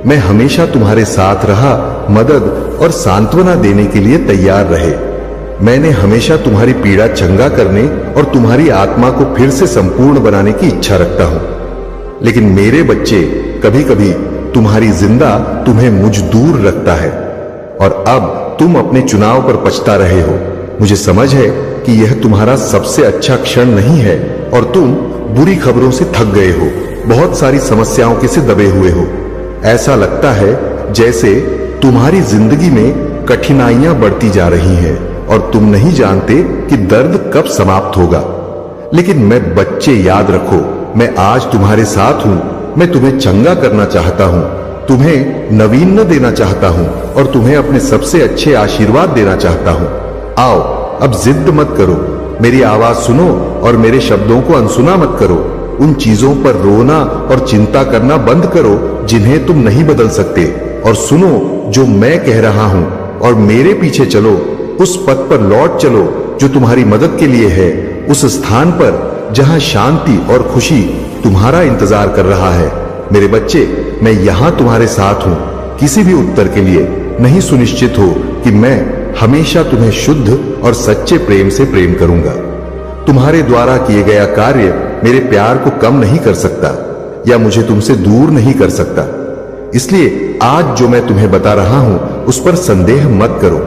मैं हमेशा तुम्हारे साथ रहा, मदद और सांत्वना देने के लिए तैयार रहे। मैंने हमेशा तुम्हारी पीड़ा चंगा करने और तुम्हारी आत्मा को फिर से संपूर्ण बनाने की इच्छा रखता हूं। लेकिन मेरे बच्चे, कभी कभी तुम्हारी जिंदा तुम्हें मुझ दूर रखता है और अब तुम अपने चुनाव पर पछता रहे हो। मुझे समझ है कि यह तुम्हारा सबसे अच्छा क्षण नहीं है और तुम बुरी खबरों से थक गए हो, बहुत सारी समस्याओं के से दबे हुए हो। ऐसा लगता है जैसे तुम्हारी जिंदगी में कठिनाइयां बढ़ती जा रही हैं और तुम नहीं जानते कि दर्द कब समाप्त होगा। लेकिन मैं बच्चे, याद रखो, मैं आज तुम्हारे साथ हूं। मैं तुम्हें चंगा करना चाहता हूं, तुम्हें नवीन देना चाहता हूं और तुम्हें अपने सबसे अच्छे आशीर्वाद देना चाहता हूं। आओ, अब जिद मत करो, मेरी आवाज सुनो और मेरे शब्दों को अनसुना मत करो। उन चीजों पर रोना और चिंता करना बंद करो जिन्हें तुम नहीं बदल सकते और सुनो जो मैं कह रहा हूं और मेरे पीछे चलो। उस पथ पर लौट चलो जो तुम्हारी मदद के लिए है, उस स्थान पर जहां शांति और खुशी तुम्हारा इंतजार कर रहा है। मेरे बच्चे, मैं यहां तुम्हारे साथ हूं। किसी भी उत्तर के लिए नहीं सुनिश्चित हो कि मैं हमेशा तुम्हें शुद्ध और सच्चे प्रेम से प्रेम करूंगा। तुम्हारे द्वारा किए गया कार्य मेरे प्यार को कम नहीं कर सकता या मुझे तुमसे दूर नहीं कर सकता। इसलिए आज जो मैं तुम्हें बता रहा हूं उस पर संदेह मत करो।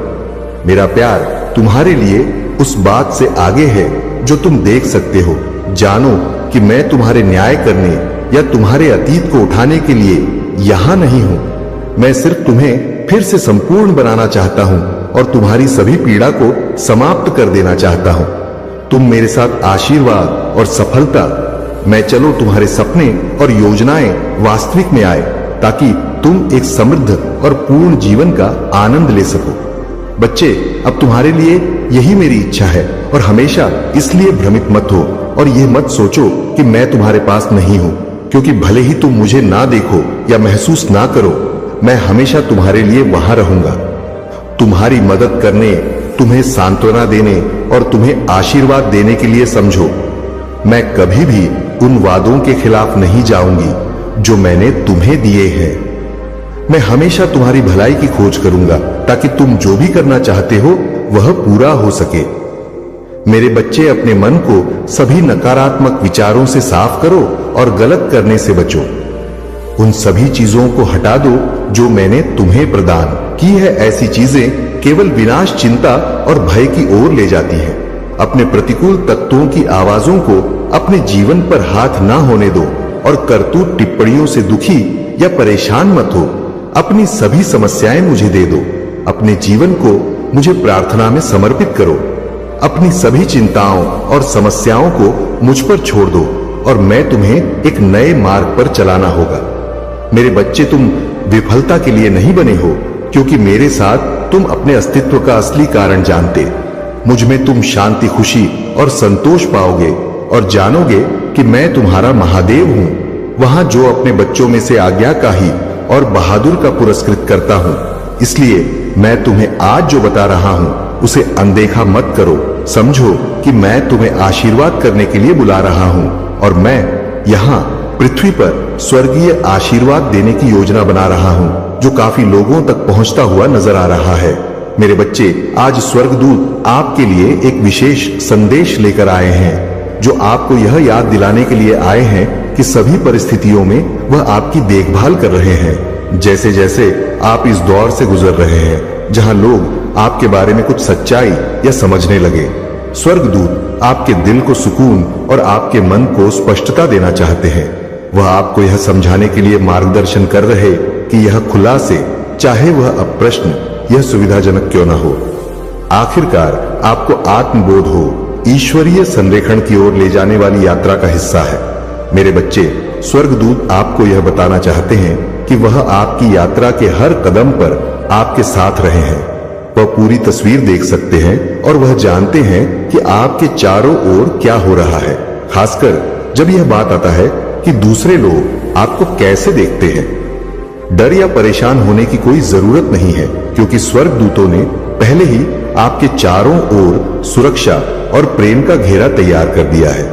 मेरा प्यार तुम्हारे लिए उस बात से आगे है जो तुम देख सकते हो। जानो कि मैं तुम्हारे न्याय करने या तुम्हारे अतीत को उठाने के लिए यहां नहीं हूं। मैं सिर्फ तुम्हें फिर से संपूर्ण बनाना चाहता हूं और तुम्हारी सभी पीड़ा को समाप्त कर देना चाहता हूं। तुम मेरे साथ आशीर्वाद और सफलता, मैं चलो तुम्हारे सपने और योजनाएं वास्तविक में आए ताकि तुम एक समृद्ध और पूर्ण जीवन का आनंद ले सको। बच्चे, अब तुम्हारे लिए यही मेरी इच्छा है और हमेशा इसलिए भ्रमित मत हो और यह मत सोचो कि मैं तुम्हारे पास नहीं हूं, क्योंकि भले ही तुम मुझे ना देखो या महसूस ना करो, मैं हमेशा तुम्हारे लिए वहां रहूंगा। तुम्हारी मदद करने, तुम्हें सांत्वना देने और तुम्हें आशीर्वाद देने के लिए समझो। मैं कभी भी उन वादों के खिलाफ नहीं जाऊंगी जो मैंने तुम्हें दिए हैं। मैं हमेशा तुम्हारी भलाई की खोज करूंगा ताकि तुम जो भी करना चाहते हो वह पूरा हो सके। मेरे बच्चे, अपने मन को सभी नकारात्मक विचारों से साफ करो और गलत करने से बचो। उन सभी चीजों को हटा दो जो मैंने तुम्हें प्रदान की है। ऐसी चीजें केवल विनाश, चिंता और भय की ओर ले जाती हैं। अपने प्रतिकूल तत्वों की आवाजों को अपने जीवन पर हाथ ना होने दो और करतूत टिप्पणियों से दुखी या परेशान मत हो। अपनी सभी समस्याएं मुझे दे दो। अपने जीवन को मुझे प्रार्थना में समर्पित करो। अपनी सभी चिंताओं और समस्याओं को मुझ पर छोड़ दो और मैं तुम्हें एक नए मार्ग पर चलाना होगा। मेरे बच्चे, तुम विफलता के लिए नहीं बने हो, क्योंकि मेरे साथ तुम अपने अस्तित्व का असली कारण जानते। मुझ में तुम शांति, खुशी और संतोष पाओगे और जानोगे कि मैं तुम्हारा महादेव हूं, वहां जो अपने बच्चों में से आज्ञाकारी और बहादुर का पुरस्कृत करता हूं। इसलिए मैं तुम्हें आज जो बता रहा हूं उसे अनदेखा मत करो। समझो कि मैं तुम्हें आशीर्वाद करने के लिए बुला रहा हूं और मैं यहाँ पृथ्वी पर स्वर्गीय आशीर्वाद देने की योजना बना रहा हूं जो काफी लोगों तक पहुंचता हुआ नजर आ रहा है। मेरे बच्चे, आज स्वर्गदूत आपके लिए एक विशेष संदेश लेकर आए हैं जो आपको यह याद दिलाने के लिए आए हैं कि सभी परिस्थितियों में वह आपकी देखभाल कर रहे हैं। जैसे जैसे आप इस दौर से गुजर रहे हैं जहां लोग आपके बारे में कुछ सच्चाई या समझने लगे, स्वर्गदूत आपके दिल को सुकून और आपके मन को स्पष्टता देना चाहते हैं। वह आपको यह समझाने के लिए मार्गदर्शन कर रहे कि यह खुला से, चाहे वह अप्रश्न यह सुविधाजनक क्यों न हो, आखिरकार आपको आत्मबोध हो ईश्वरीय संरेखण की ओर ले जाने वाली यात्रा का हिस्सा है। मेरे बच्चे, स्वर्गदूत आपको यह बताना चाहते हैं कि वह आपकी यात्रा के हर कदम पर आपके साथ रहे हैं। वह पूरी तस्वीर देख सकते हैं और वह जानते हैं कि आपके चारों ओर क्या हो रहा है, खासकर जब यह बात आता है कि दूसरे लोग आपको कैसे देखते हैं। डर या परेशान होने की कोई जरूरत नहीं है, क्योंकि स्वर्गदूतों ने पहले ही आपके चारों ओर सुरक्षा और प्रेम का घेरा तैयार कर दिया है।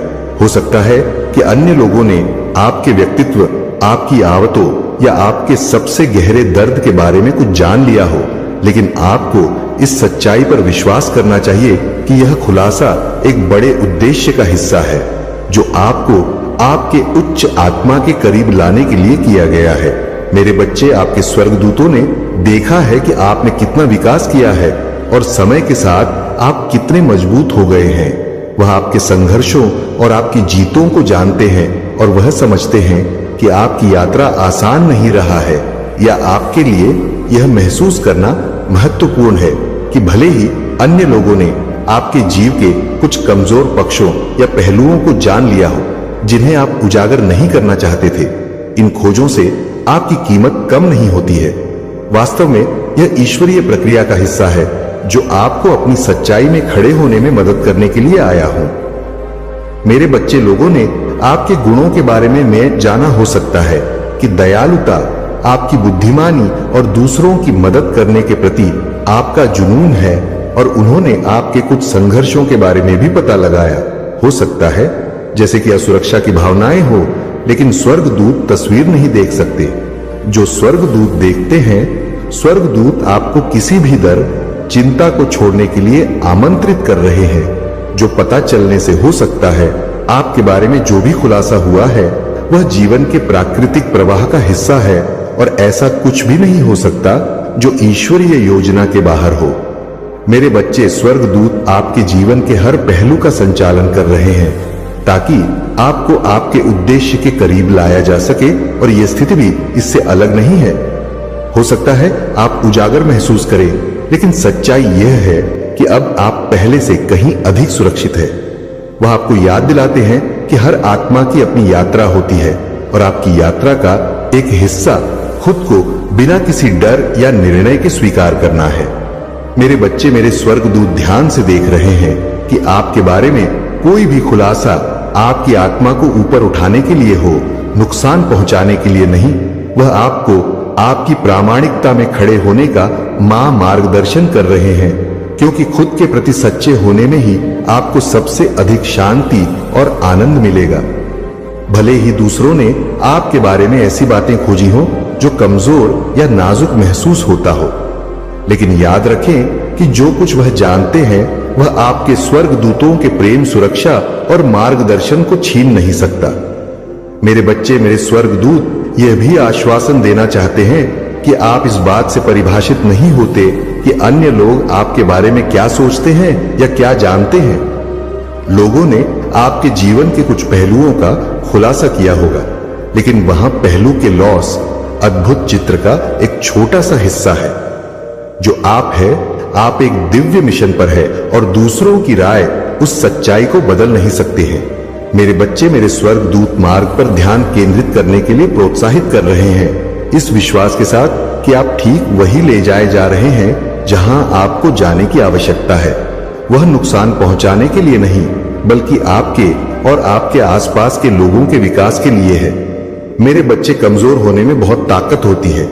हो सकता है कि अन्य लोगों ने आपके व्यक्तित्व, आपकी आवतों या आपके सबसे गहरे दर्द के बारे में कुछ जान लिया हो, लेकिन आपको इस सच्चाई पर विश्वास करना चाहिए कि यह खुलासा एक बड़े उद्देश्य का हिस्सा है जो आपको आपके उच्च आत्मा के करीब लाने के लिए किया गया है। मेरे बच्चे, आपके स्वर्गदूतों ने देखा है कि आपने कितना विकास किया है और समय के साथ आप कितने मजबूत हो गए हैं। वह आपके संघर्षों और आपकी जीतों को जानते हैं और वह समझते हैं कि आपकी यात्रा आसान नहीं रहा है, या आपके लिए यह महसूस करना महत्वपूर्ण है कि भले ही अन्य लोगों ने आपके जीव के कुछ कमजोर पक्षों या पहलुओं को जान लिया हो जिन्हें आप उजागर नहीं करना चाहते थे, इन खोजों से आपकी कीमत कम नहीं होती है। वास्तव में यह ईश्वरीय प्रक्रिया का हिस्सा है जो आपको अपनी सच्चाई में खड़े होने में मदद करने के लिए आया हूं। मेरे बच्चे, लोगों ने आपके गुणों के बारे में जाना हो सकता है कि दयालुता, आपकी बुद्धिमानी और दूसरों की मदद करने के प्रति आपका जुनून है, और उन्होंने आपके कुछ संघर्षों के बारे में भी पता लगाया हो सकता है, जैसे कि असुरक्षा की भावनाएं हो, लेकिन स्वर्गदूत तस्वीर नहीं देख सकते। जो स्वर्गदूत देखते हैं, स्वर्गदूत आपको किसी भी दर चिंता को छोड़ने के लिए आमंत्रित कर रहे हैं। जो पता चलने से हो सकता है आपके बारे में जो भी खुलासा हुआ है वह जीवन के प्राकृतिक प्रवाह का हिस्सा है, और ऐसा कुछ भी नहीं हो सकता जो ईश्वरीय योजना के बाहर हो। मेरे बच्चे, स्वर्गदूत आपके जीवन के हर पहलू का संचालन कर रहे हैं ताकि आपको आपके उद्देश्य के करीब लाया जा सके, और यह स्थिति भी इससे अलग नहीं है। हो सकता है आप उजागर महसूस करें, लेकिन सच्चाई यह है कि अब आप पहले से कहीं अधिक सुरक्षित है। वह आपको याद दिलाते हैं कि हर आत्मा की अपनी यात्रा होती है, और आपकी यात्रा का एक हिस्सा खुद को बिना किसी डर या निर्णय के स्वीकार करना है। मेरे बच्चे, मेरे स्वर्गदूत ध्यान से देख रहे हैं कि आपके बारे में कोई भी खुलासा आपकी आत्मा को ऊपर उठाने के लिए हो, नुकसान पहुंचाने के लिए नहीं। वह आपको आपकी प्रामाणिकता में खड़े होने का मार्गदर्शन कर रहे हैं, क्योंकि खुद के प्रति सच्चे होने में ही आपको सबसे अधिक शांति और आनंद मिलेगा। भले ही दूसरों ने आपके बारे में ऐसी बातें खोजी हो जो कमजोर या नाजुक महसूस होता हो, लेकिन याद रखें कि जो कुछ वह जानते हैं वह आपके स्वर्गदूतों के प्रेम, सुरक्षा और मार्गदर्शन को छीन नहीं सकता। मेरे बच्चे, मेरे स्वर्गदूत यह भी आश्वासन देना चाहते हैं कि आप इस बात से परिभाषित नहीं होते कि अन्य लोग आपके बारे में क्या सोचते हैं या क्या जानते हैं। लोगों ने आपके जीवन के कुछ पहलुओं का खुलासा किया होगा, लेकिन वहां पहलू के लॉस अद्भुत चित्र का एक छोटा सा हिस्सा है। जो आप है, आप एक दिव्य मिशन पर है, और दूसरों की राय उस सच्चाई को बदल नहीं सकते हैं। मेरे बच्चे, मेरे स्वर्गदूत मार्ग पर ध्यान केंद्रित करने के लिए प्रोत्साहित कर रहे हैं, इस विश्वास के साथ कि आप ठीक वही ले जाए जा रहे हैं जहां आपको जाने की आवश्यकता है। वह नुकसान पहुंचाने के लिए नहीं, बल्कि आपके और आपके आसपास के लोगों के विकास के लिए है। मेरे बच्चे, कमजोर होने में बहुत ताकत होती है,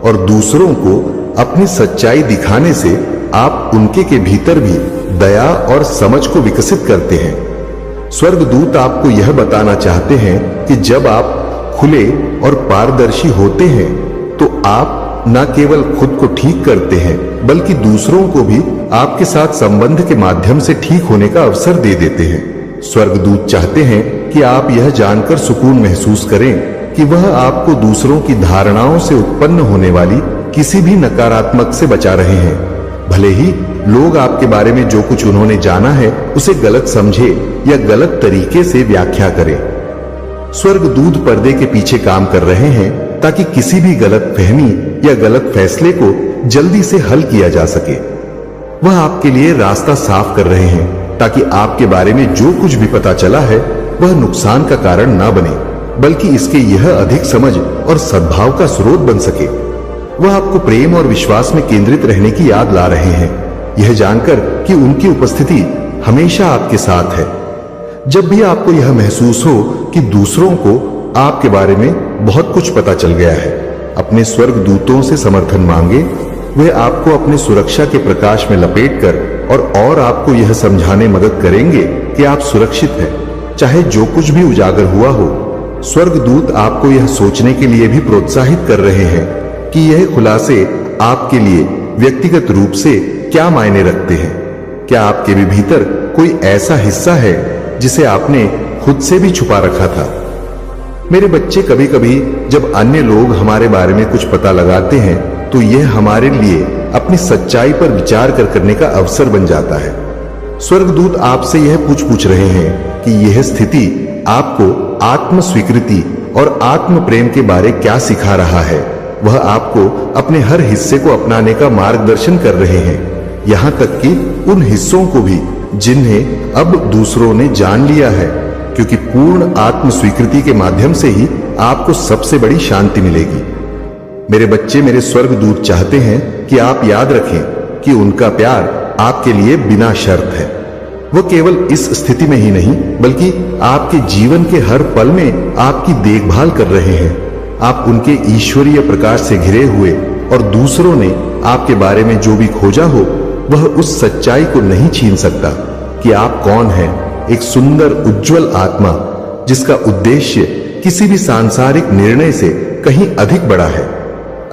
और दूसरों को अपनी सच्चाई दिखाने से आप उनके के भीतर भी दया और समझ को विकसित करते हैं। स्वर्गदूत आपको यह बताना चाहते हैं कि जब आप खुले और पारदर्शी होते हैं तो आप न केवल खुद को ठीक करते हैं, बल्कि दूसरों को भी आपके साथ संबंध के माध्यम से ठीक होने का अवसर दे देते हैं। स्वर्गदूत चाहते हैं कि आप यह जानकर सुकून महसूस करें कि वह आपको दूसरों की धारणाओं से उत्पन्न होने वाली किसी भी नकारात्मक से बचा रहे हैं। भले ही लोग आपके बारे में जो कुछ उन्होंने जाना है उसे गलत समझे या गलत तरीके से व्याख्या करें। स्वर्गदूत पर्दे के पीछे काम कर रहे हैं ताकि किसी भी गलत फहमी या गलत फैसले को जल्दी से हल किया जा सके। वह आपके लिए रास्ता साफ कर रहे हैं ताकि आपके बारे में जो कुछ भी पता चला है वह नुकसान का कारण ना बने, बल्कि इसके यह अधिक समझ और सद्भाव का स्रोत बन सके। वह आपको प्रेम और विश्वास में केंद्रित रहने की याद ला रहे हैं, यह जानकर कि उनकी उपस्थिति हमेशा आपके साथ है। जब भी आपको यह महसूस हो कि दूसरों को आपके बारे में बहुत कुछ पता चल गया है, अपने स्वर्गदूतों से समर्थन मांगे। वे आपको अपने सुरक्षा के प्रकाश में लपेटकर और आपको यह समझाने मदद करेंगे कि आप सुरक्षित हैं, चाहे जो कुछ भी उजागर हुआ हो। स्वर्गदूत आपको यह सोचने के लिए भी प्रोत्साहित कर रहे हैं कि यह खुलासे आपके लिए व्यक्तिगत रूप से क्या मायने रखते हैं? क्या आपके भी भीतर कोई ऐसा हिस्सा है जिसे आपने खुद से भी छुपा रखा था? मेरे बच्चे, कभी कभी जब अन्य लोग हमारे बारे में कुछ पता लगाते हैं तो यह हमारे लिए अपनी सच्चाई पर विचार करने का अवसर बन जाता है। स्वर्गदूत आपसे यह पूछ रहे हैं कि यह स्थिति आपको आत्म स्वीकृति और आत्म प्रेम के बारे क्या सिखा रहा है। वह आपको अपने हर हिस्से को अपनाने का मार्गदर्शन कर रहे हैं, यहां तक कि उन हिस्सों को भी जिन्हें अब दूसरों ने जान लिया है, क्योंकि पूर्ण आत्म स्वीकृति के माध्यम से ही आपको सबसे बड़ी शांति मिलेगी। मेरे बच्चे, मेरे स्वर्गदूत चाहते हैं कि आप याद रखें कि उनका प्यार आपके लिए बिना शर्त है। वो केवल इस स्थिति में ही नहीं बल्कि आपके जीवन के हर पल में आपकी देखभाल कर रहे हैं। आप उनके ईश्वरीय प्रकाश से घिरे हुए और दूसरों ने आपके बारे में जो भी खोजा हो वह उस सच्चाई को नहीं छीन सकता कि आप कौन हैं। एक सुंदर उज्जवल आत्मा जिसका उद्देश्य किसी भी सांसारिक निर्णय से कहीं अधिक बड़ा है।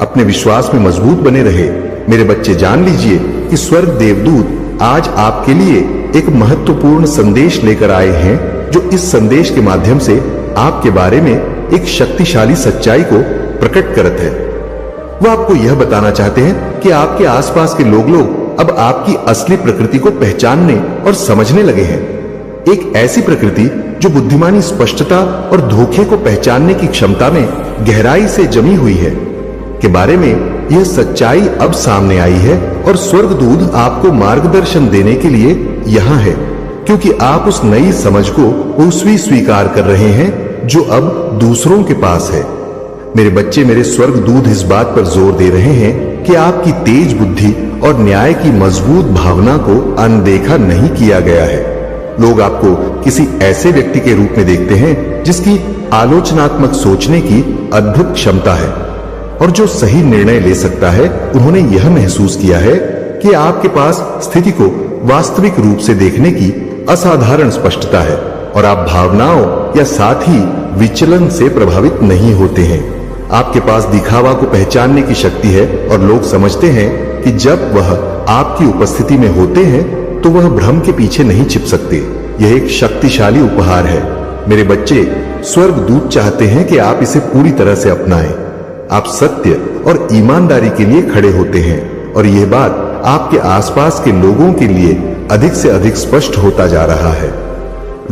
अपने विश्वास में मजबूत बने रहे। मेरे बच्चे, जान लीजिए कि स्वर्ग देवदूत आज आपके लिए एक महत्वपूर्ण संदेश लेकर आए हैं, जो इस संदेश के माध्यम से आपके बारे में एक शक्तिशाली सच्चाई को प्रकट करते हैं। वो आपको यह बताना चाहते हैं कि आपके आसपास के लोग अब आपकी असली प्रकृति को पहचानने और समझने लगे हैं। एक ऐसी प्रकृति जो बुद्धिमानी, स्पष्टता और धोखे को पहचानने की क्षमता में गहराई से जमी हुई है के बारे में यह सच्चाई अब सामने आई है। और स्वर्गदूत आपको मार्गदर्शन देने के लिए यहां है, क्योंकि आप उस नई समझ को उसवी स्वीकार कर रहे हैं जो अब दूसरों के पास है। मेरे बच्चे, मेरे स्वर्गदूत इस बात पर जोर दे रहे हैं कि आपकी तेज बुद्धि और न्याय की मजबूत भावना को अनदेखा नहीं किया गया है। लोग आपको किसी ऐसे व्यक्ति के रूप में देखते हैं जिसकी आलोचनात्मक सोचने की अद्भुत क्षमता है और जो सही निर्णय ले सकता है। उन्होंने यह महसूस किया है कि आपके पास स्थिति को वास्तविक रूप से देखने की असाधारण स्पष्टता है और आप भावनाओं या साथ ही विचलन से प्रभावित नहीं होते हैं। आपके पास दिखावा को पहचानने की शक्ति है और लोग समझते हैं कि जब वह आपकी उपस्थिति में होते हैं तो वह भ्रम के पीछे नहीं छिप सकते। यह एक शक्तिशाली उपहार है। मेरे बच्चे, स्वर्गदूत चाहते हैं कि आप इसे पूरी तरह से अपनाएं। आप सत्य और ईमानदारी के लिए खड़े होते हैं और यह बात आपके आसपास के लोगों के लिए अधिक से अधिक स्पष्ट होता जा रहा है।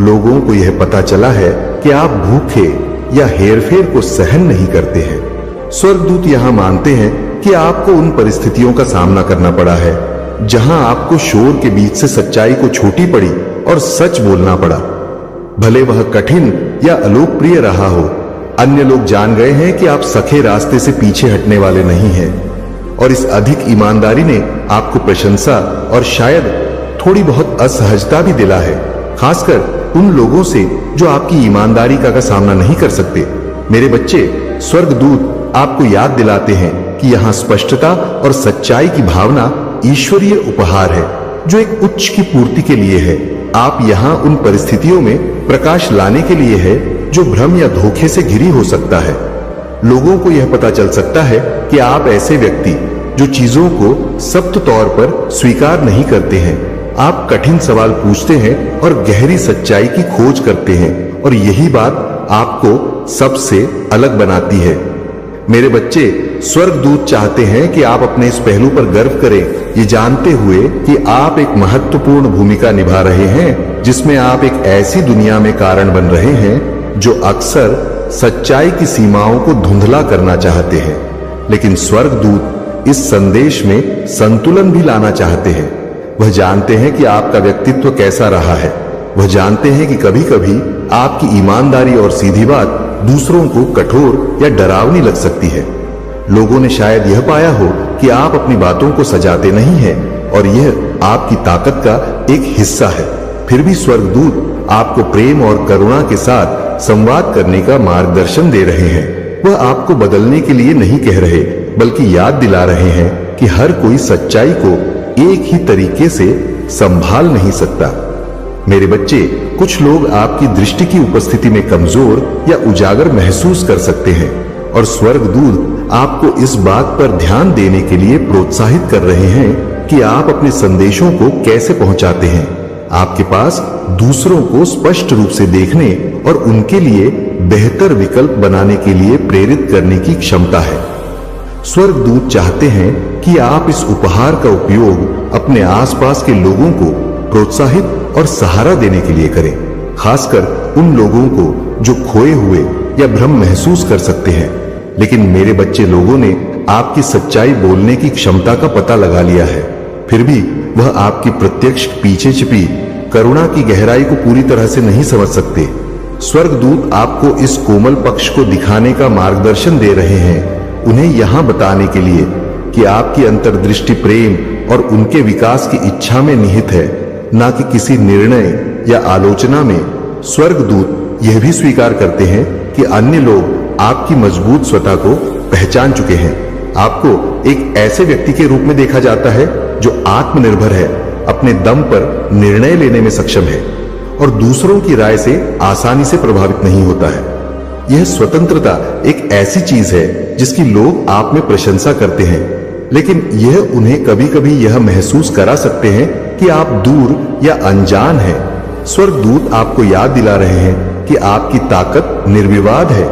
लोगों को यह पता चला है कि आप भूखे या हेरफेर को सहन नहीं करते हैं। स्वर्गदूत यहां मानते हैं कि आपको उन परिस्थितियों का सामना करना पड़ा है जहां आपको शोर के बीच से सच्चाई को छोटी पड़ी और सच बोलना पड़ा, भले वह कठिन या अलोकप्रिय रहा हो। अन्य लोग जान गए हैं कि आप सखे रास्ते से पीछे हटने वाले नहीं हैं और इस अधिक ईमानदारी ने आपको प्रशंसा और शायद थोड़ी बहुत असहजता भी दिला है, खासकर उन लोगों से जो आपकी ईमानदारी का सामना नहीं कर सकते। मेरे बच्चे, स्वर्गदूत आपको याद दिलाते हैं कि यहाँ स्पष्टता और सच्चाई की भावना ईश्वरीय उपहार है जो एक उच्च की पूर्ति के लिए है। आप यहाँ उन परिस्थितियों में प्रकाश लाने के लिए है जो भ्रम या धोखे से घिरी हो सकता है। लोगों को यह पता चल सकता है कि आप ऐसे व्यक्ति जो चीजों को सख्त तौर पर स्वीकार नहीं करते हैं। आप कठिन सवाल पूछते हैं और गहरी सच्चाई की खोज करते हैं और यही बात आपको सबसे अलग बनाती है। मेरे बच्चे, स्वर्गदूत चाहते हैं कि आप अपने इस पहलू पर गर्व करें, ये जानते हुए कि आप एक महत्वपूर्ण भूमिका निभा रहे हैं जिसमें आप एक ऐसी दुनिया में कारण बन रहे हैं जो अक्सर सच्चाई की सीमाओं को धुंधला करना चाहते हैं। लेकिन स्वर्गदूत इस संदेश में संतुलन भी लाना चाहते हैं। वह जानते हैं कि आपका व्यक्तित्व कैसा रहा है। वह जानते हैं कि कभी कभी आपकी ईमानदारी और सीधी बात दूसरों को कठोर या डरावनी लग सकती है। लोगों ने शायद यह पाया हो कि आप अपनी बातों को सजाते नहीं हैं और यह आपकी ताकत का एक हिस्सा है। फिर भी स्वर्गदूत आपको प्रेम और करुणा के साथ संवाद करने का मार्गदर्शन दे रहे हैं। वह आपको बदलने के लिए नहीं कह रहे, बल्कि याद दिला रहे हैं कि हर कोई सच्चाई को एक ही तरीके से संभाल नहीं सकता। मेरे बच्चे, कुछ लोग आपकी दृष्टि की उपस्थिति में कमजोर या उजागर महसूस कर सकते हैं और स्वर्गदूत आपको इस बात पर ध्यान देने के लिए प्रोत्साहित कर रहे हैं कि आप अपने संदेशों को कैसे पहुंचाते हैं। आपके पास दूसरों को स्पष्ट रूप से देखने और उनके लिए बेहतर विकल्प बनाने के लिए प्रेरित करने की क्षमता है। स्वर्गदूत चाहते हैं कि आप इस उपहार का उपयोग अपने आसपास के लोगों को प्रोत्साहित और सहारा देने के लिए करें, खासकर उन लोगों को जो खोए हुए या भ्रम महसूस कर सकते हैं। लेकिन मेरे बच्चे लोगों ने आपकी सच्चाई बोलने की क्षमता का पता लगा लिया है, फिर भी वह आपकी प्रत्यक्ष पीछे छिपी करुणा की गहराई को पूरी तरह से नहीं समझ सकते। स्वर्गदूत आपको इस कोमल पक्ष को दिखाने का मार्गदर्शन दे रहे हैं, उन्हें यहां बताने के लिए कि आपकी अंतर्दृष्टि प्रेम और उनके विकास की इच्छा में निहित है, ना कि किसी निर्णय या आलोचना में। स्वर्गदूत यह भी स्वीकार करते हैं कि अन्य लोग आपकी मजबूत स्वता को पहचान चुके हैं। आपको एक ऐसे व्यक्ति के रूप में देखा जाता है जो आत्मनिर्भर है, अपने दम पर निर्णय लेने में सक्षम है और दूसरों की राय से आसानी से प्रभावित नहीं होता है। यह स्वतंत्रता एक ऐसी चीज है जिसकी लोग आप में प्रशंसा करते हैं, लेकिन यह उन्हें कभी कभी यह महसूस करा सकते हैं कि आप दूर या अनजान हैं। स्वर्गदूत आपको याद दिला रहे हैं कि आपकी ताकत निर्विवाद है,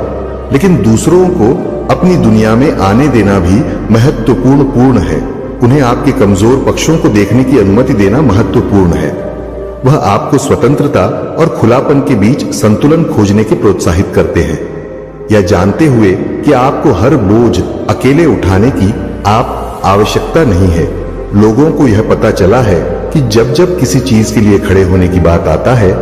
लेकिन दूसरों को अपनी दुनिया में आने देना भी महत्वपूर्ण है। उन्हें आपके कमजोर पक्षों को देखने की अनुमति देना महत्वपूर्ण है। वह आपको स्वतंत्रता और खुलापन के बीच संतुलन खोजने के प्रोत्साहित करते हैं, यह जानते हुए कि आपको हर बोझ अकेले उठाने की आप आवश्यकता नहीं है। लोगों को यह पता चला है कि जब जब किसी चीज के लिए खड़े होने की बात आता है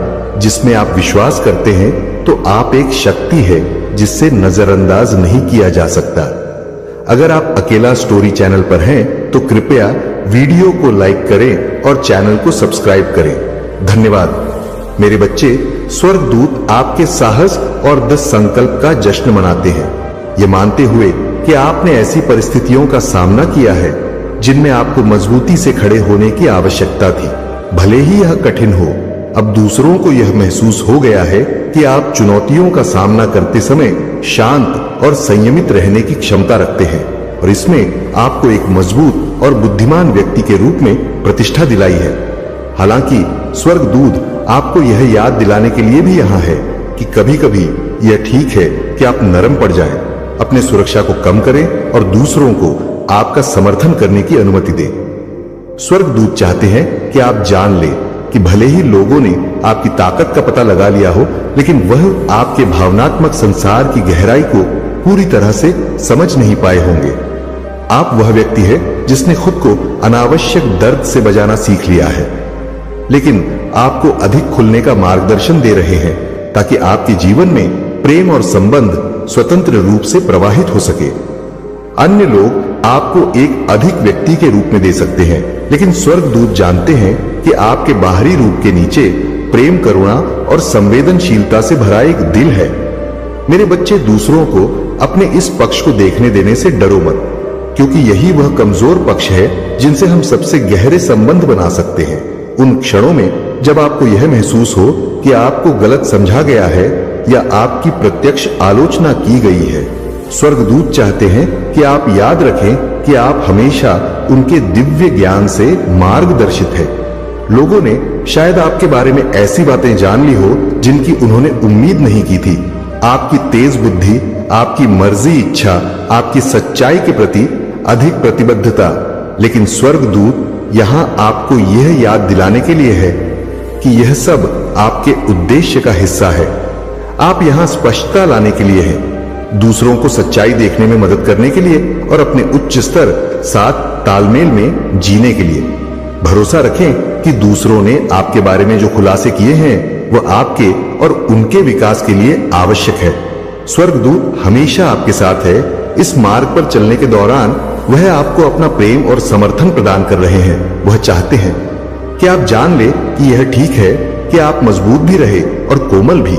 जिसमें आप विश्वास करते हैं, तो आप एक शक्ति है जिससे नजरअंदाज नहीं किया जा सकता। अगर आप अकेला स्टोरी चैनल पर हैं, तो कृपया वीडियो को लाइक करें और चैनल को सब्सक्राइब करें। धन्यवाद। मेरे बच्चे, स्वर्गदूत आपके साहस और दृढ़ संकल्प का जश्न मनाते हैं, ये मानते हुए कि आपने ऐसी परिस्थितियों का सामना किया है जिनमें आपको मजबूती से खड़े होने की आवश्यकता थी, भले ही यह कठिन हो। अब दूसरों को यह महसूस हो गया है कि आप चुनौतियों का सामना करते समय शांत और संयमित रहने की क्षमता रखते हैं, और इसमें आपको एक मजबूत और बुद्धिमान व्यक्ति के रूप में प्रतिष्ठा दिलाई है। हालांकि स्वर्गदूत आपको यह याद दिलाने के लिए भी यहाँ है कि कभी कभी यह ठीक है कि आप नरम पड़ जाएं, अपने सुरक्षा को कम करें और दूसरों को आपका समर्थन करने की अनुमति दें। स्वर्गदूत चाहते हैं कि आप जान लें कि भले ही लोगों ने आपकी ताकत का पता लगा लिया हो, लेकिन वह आपके भावनात्मक संसार की गहराई को पूरी तरह से समझ नहीं पाए होंगे। आप वह व्यक्ति है जिसने खुद को अनावश्यक दर्द से बचाना सीख लिया है, लेकिन आपको अधिक खुलने का मार्गदर्शन दे रहे हैं ताकि आपके जीवन में प्रेम और संबंध स्वतंत्र रूप से प्रवाहित हो सके। अन्य लोग आपको एक अधिक व्यक्ति के रूप में दे सकते हैं, लेकिन स्वर्गदूत जानते हैं कि आपके बाहरी रूप के नीचे प्रेम, करुणा और संवेदनशीलता से भरा एक दिल है। मेरे बच्चे, दूसरों को अपने इस पक्ष को देखने देने से डरो मत, क्योंकि यही वह कमजोर पक्ष है जिनसे हम सबसे गहरे संबंध बना सकते हैं। उन क्षणों में जब आपको यह महसूस हो कि आपको गलत समझा गया है या आपकी प्रत्यक्ष आलोचना की गई है, स्वर्गदूत चाहते हैं कि आप याद रखें कि आप हमेशा उनके दिव्य ज्ञान से मार्गदर्शित हैं। लोगों ने शायद आपके बारे में ऐसी बातें जान ली हो जिनकी उन्होंने उम्मीद नहीं की थी। आपकी तेज बुद्धि, आपकी मर्जी इच्छा, आपकी सच्चाई के प्रति अधिक प्रतिबद्धता, लेकिन स्वर्गदूत यहां आपको यह याद दिलाने के लिए है कि यह सब आपके उद्देश्य का हिस्सा है। आप यहां स्पष्टता लाने के लिए हैं, दूसरों को सच्चाई देखने में मदद करने के लिए और अपने उच्च स्तर साथ तालमेल में जीने के लिए। भरोसा रखें कि दूसरों ने आपके बारे में जो खुलासे किए हैं वह आपके और उनके विकास के लिए आवश्यक है। स्वर्गदूत हमेशा आपके साथ है। इस मार्ग पर चलने के दौरान वह आपको अपना प्रेम और समर्थन प्रदान कर रहे हैं। वह चाहते हैं कि आप जान ले कि यह ठीक है कि आप मजबूत भी रहे और कोमल भी।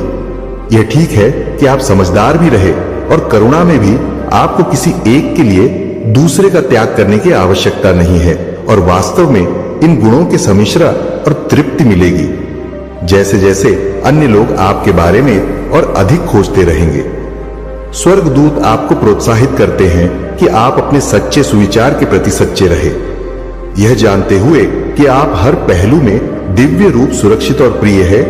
यह ठीक है कि आप समझदार भी रहे और करुणा में भी आपको किसी एक के लिए दूसरे का त्याग करने की आवश्यकता नहीं है, और वास्तव में इन गुणों के सम्मिश्रण और तृप्ति मिलेगी जैसे जैसे अन्य लोग आपके बारे में और अधिक खोजते रहेंगे। स्वर्गदूत आपको प्रोत्साहित करते हैं कि आप अपने सच्चे सुविचार के प्रति सच्चे रहे। यह जानते हुए कि आप हर पहलू में दिव्य रूप सुरक्षित और प्रिय है,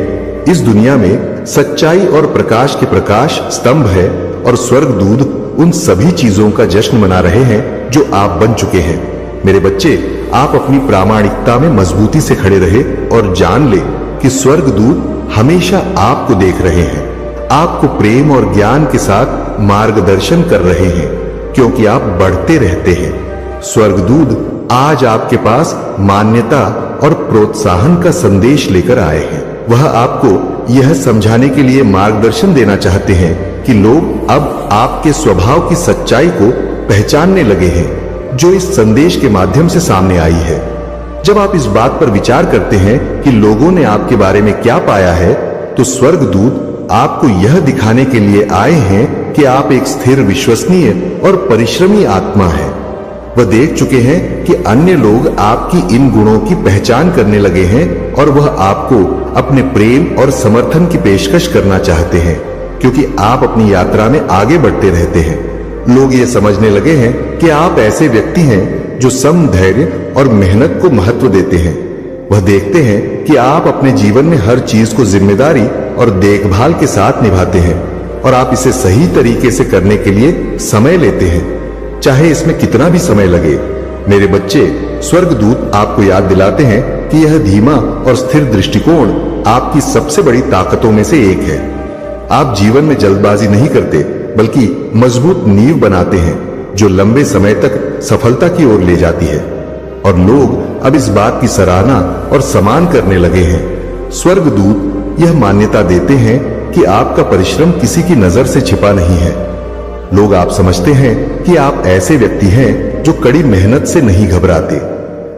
इस दुनिया में सच्चाई और प्रकाश के प्रकाश स्तंभ है और स्वर्गदूत उन सभी चीजों का जश्न मना रहे हैं जो आप बन चुके हैं। मेरे बच्चे, आप अपनी प्रामाणिकता में मजबूती से खड़े रहे और जान ले कि स्वर्गदूत हमेशा आपको देख रहे हैं, आपको प्रेम और ज्ञान के साथ मार्गदर्शन कर रहे हैं, क्योंकि आप बढ़ते रहते हैं। स्वर्गदूत आज आपके पास मान्यता और प्रोत्साहन का संदेश लेकर आए हैं। वह आपको यह समझाने के लिए मार्गदर्शन देना चाहते हैं कि लोग अब आपके स्वभाव की सच्चाई को पहचानने लगे हैं, जो इस संदेश के माध्यम से सामने आई है। जब आप इस बात पर विचार करते हैं कि लोगों ने आपके बारे में क्या पाया है, तो स्वर्गदूत आपको यह दिखाने के लिए आए हैं कि आप एक स्थिर, विश्वसनीय और परिश्रमी आत्मा हैं। वह देख चुके हैं कि अन्य लोग आपकी इन गुणों की पहचान करने लगे हैं और वह आपको अपने प्रेम और समर्थन की पेशकश करना चाहते हैं, क्योंकि आप अपनी यात्रा में आगे बढ़ते रहते हैं। लोग ये समझने लगे हैं कि आप ऐसे व्यक्ति हैं जो सम, धैर्य और मेहनत को महत्व देते हैं। वह देखते हैं कि आप अपने जीवन में हर चीज को जिम्मेदारी और देखभाल के साथ निभाते हैं और आप इसे सही तरीके से करने के लिए समय लेते हैं, चाहे इसमें कितना भी समय लगे। मेरे बच्चे, स्वर्गदूत आपको याद दिलाते हैं कि यह धीमा और स्थिर दृष्टिकोण आपकी सबसे बड़ी ताकतों में से एक है। आप जीवन में जल्दबाजी नहीं करते, बल्कि मजबूत नींव बनाते हैं जो लंबे समय तक सफलता की ओर ले जाती है। और लोग अब इस बात की सराहना और सम्मान करने लगे हैं। स्वर्गदूत यह मान्यता देते हैं कि आपका परिश्रम किसी की नजर से छिपा नहीं है। लोग आप समझते हैं कि आप ऐसे व्यक्ति हैं जो कड़ी मेहनत से नहीं घबराते।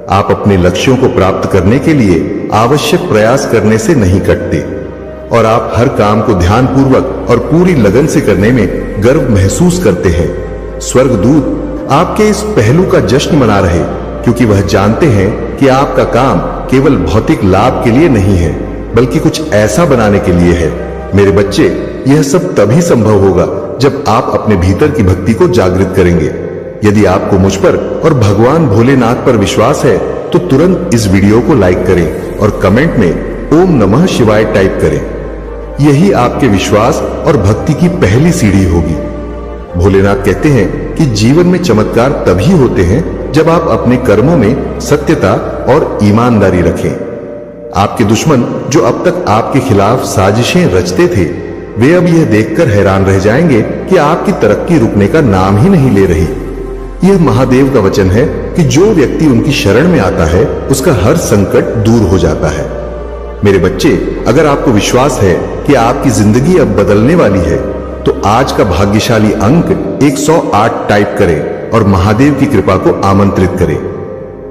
आप अपने लक्ष्यों को प्राप्त करने के लिए आवश्यक प्रयास करने से नहीं कटते और आप हर काम को ध्यानपूर्वक और पूरी लगन से करने में गर्व महसूस करते हैं। स्वर्गदूत आपके इस पहलू का जश्न मना रहे, क्योंकि वह जानते हैं कि आपका काम केवल भौतिक लाभ के लिए नहीं है, बल्कि कुछ ऐसा बनाने के लिए है। मेरे बच्चे, यह सब तभी संभव होगा जब आप अपने भीतर की भक्ति को जागृत करेंगे। यदि आपको मुझ पर और भगवान भोलेनाथ पर विश्वास है, तो तुरंत इस वीडियो को लाइक करें और कमेंट में ओम नमः शिवाय टाइप करें। यही आपके विश्वास और भक्ति की पहली सीढ़ी होगी। भोलेनाथ कहते हैं कि जीवन में चमत्कार तभी होते हैं जब आप अपने कर्मों में सत्यता और ईमानदारी रखें। आपके दुश्मन जो अब तक आपके खिलाफ साजिशें रचते थे, वे अब यह देखकर हैरान रह जाएंगे कि आपकी तरक्की रुकने का नाम ही नहीं ले रही। यह महादेव का वचन है कि जो व्यक्ति उनकी शरण में आता है, उसका हर संकट दूर हो जाता है। मेरे बच्चे, अगर आपको विश्वास है कि आपकी जिंदगी अब बदलने वाली है, तो आज का भाग्यशाली अंक 108 टाइप करें और महादेव की कृपा को आमंत्रित करें।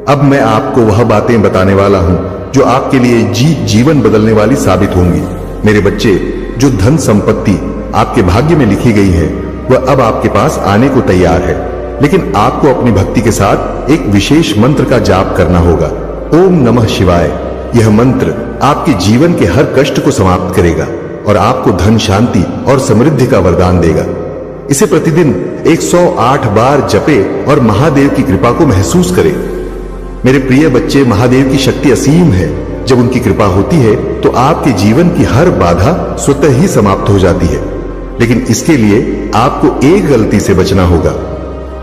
अब मैं आपको वह बातें बताने वाला हूं जो आपके लिए जीवन बदलने वाली साबित होंगी। मेरे बच्चे, जो धन संपत्ति आपके भाग्य में लिखी गई है, वह अब आपके पास आने को तैयार है, लेकिन आपको अपनी भक्ति के साथ एक विशेष मंत्र का जाप करना होगा। ओम नमः शिवाय। यह मंत्र आपके जीवन के हर कष्ट को समाप्त करेगा और आपको धन, शांति और समृद्धि का वरदान देगा। इसे प्रतिदिन 108 बार जपे और महादेव की कृपा को महसूस करें। मेरे प्रिय बच्चे, महादेव की शक्ति असीम है। जब उनकी कृपा होती है तो आपके जीवन की हर बाधा स्वतः ही समाप्त हो जाती है। लेकिन इसके लिए आपको एक गलती से बचना होगा।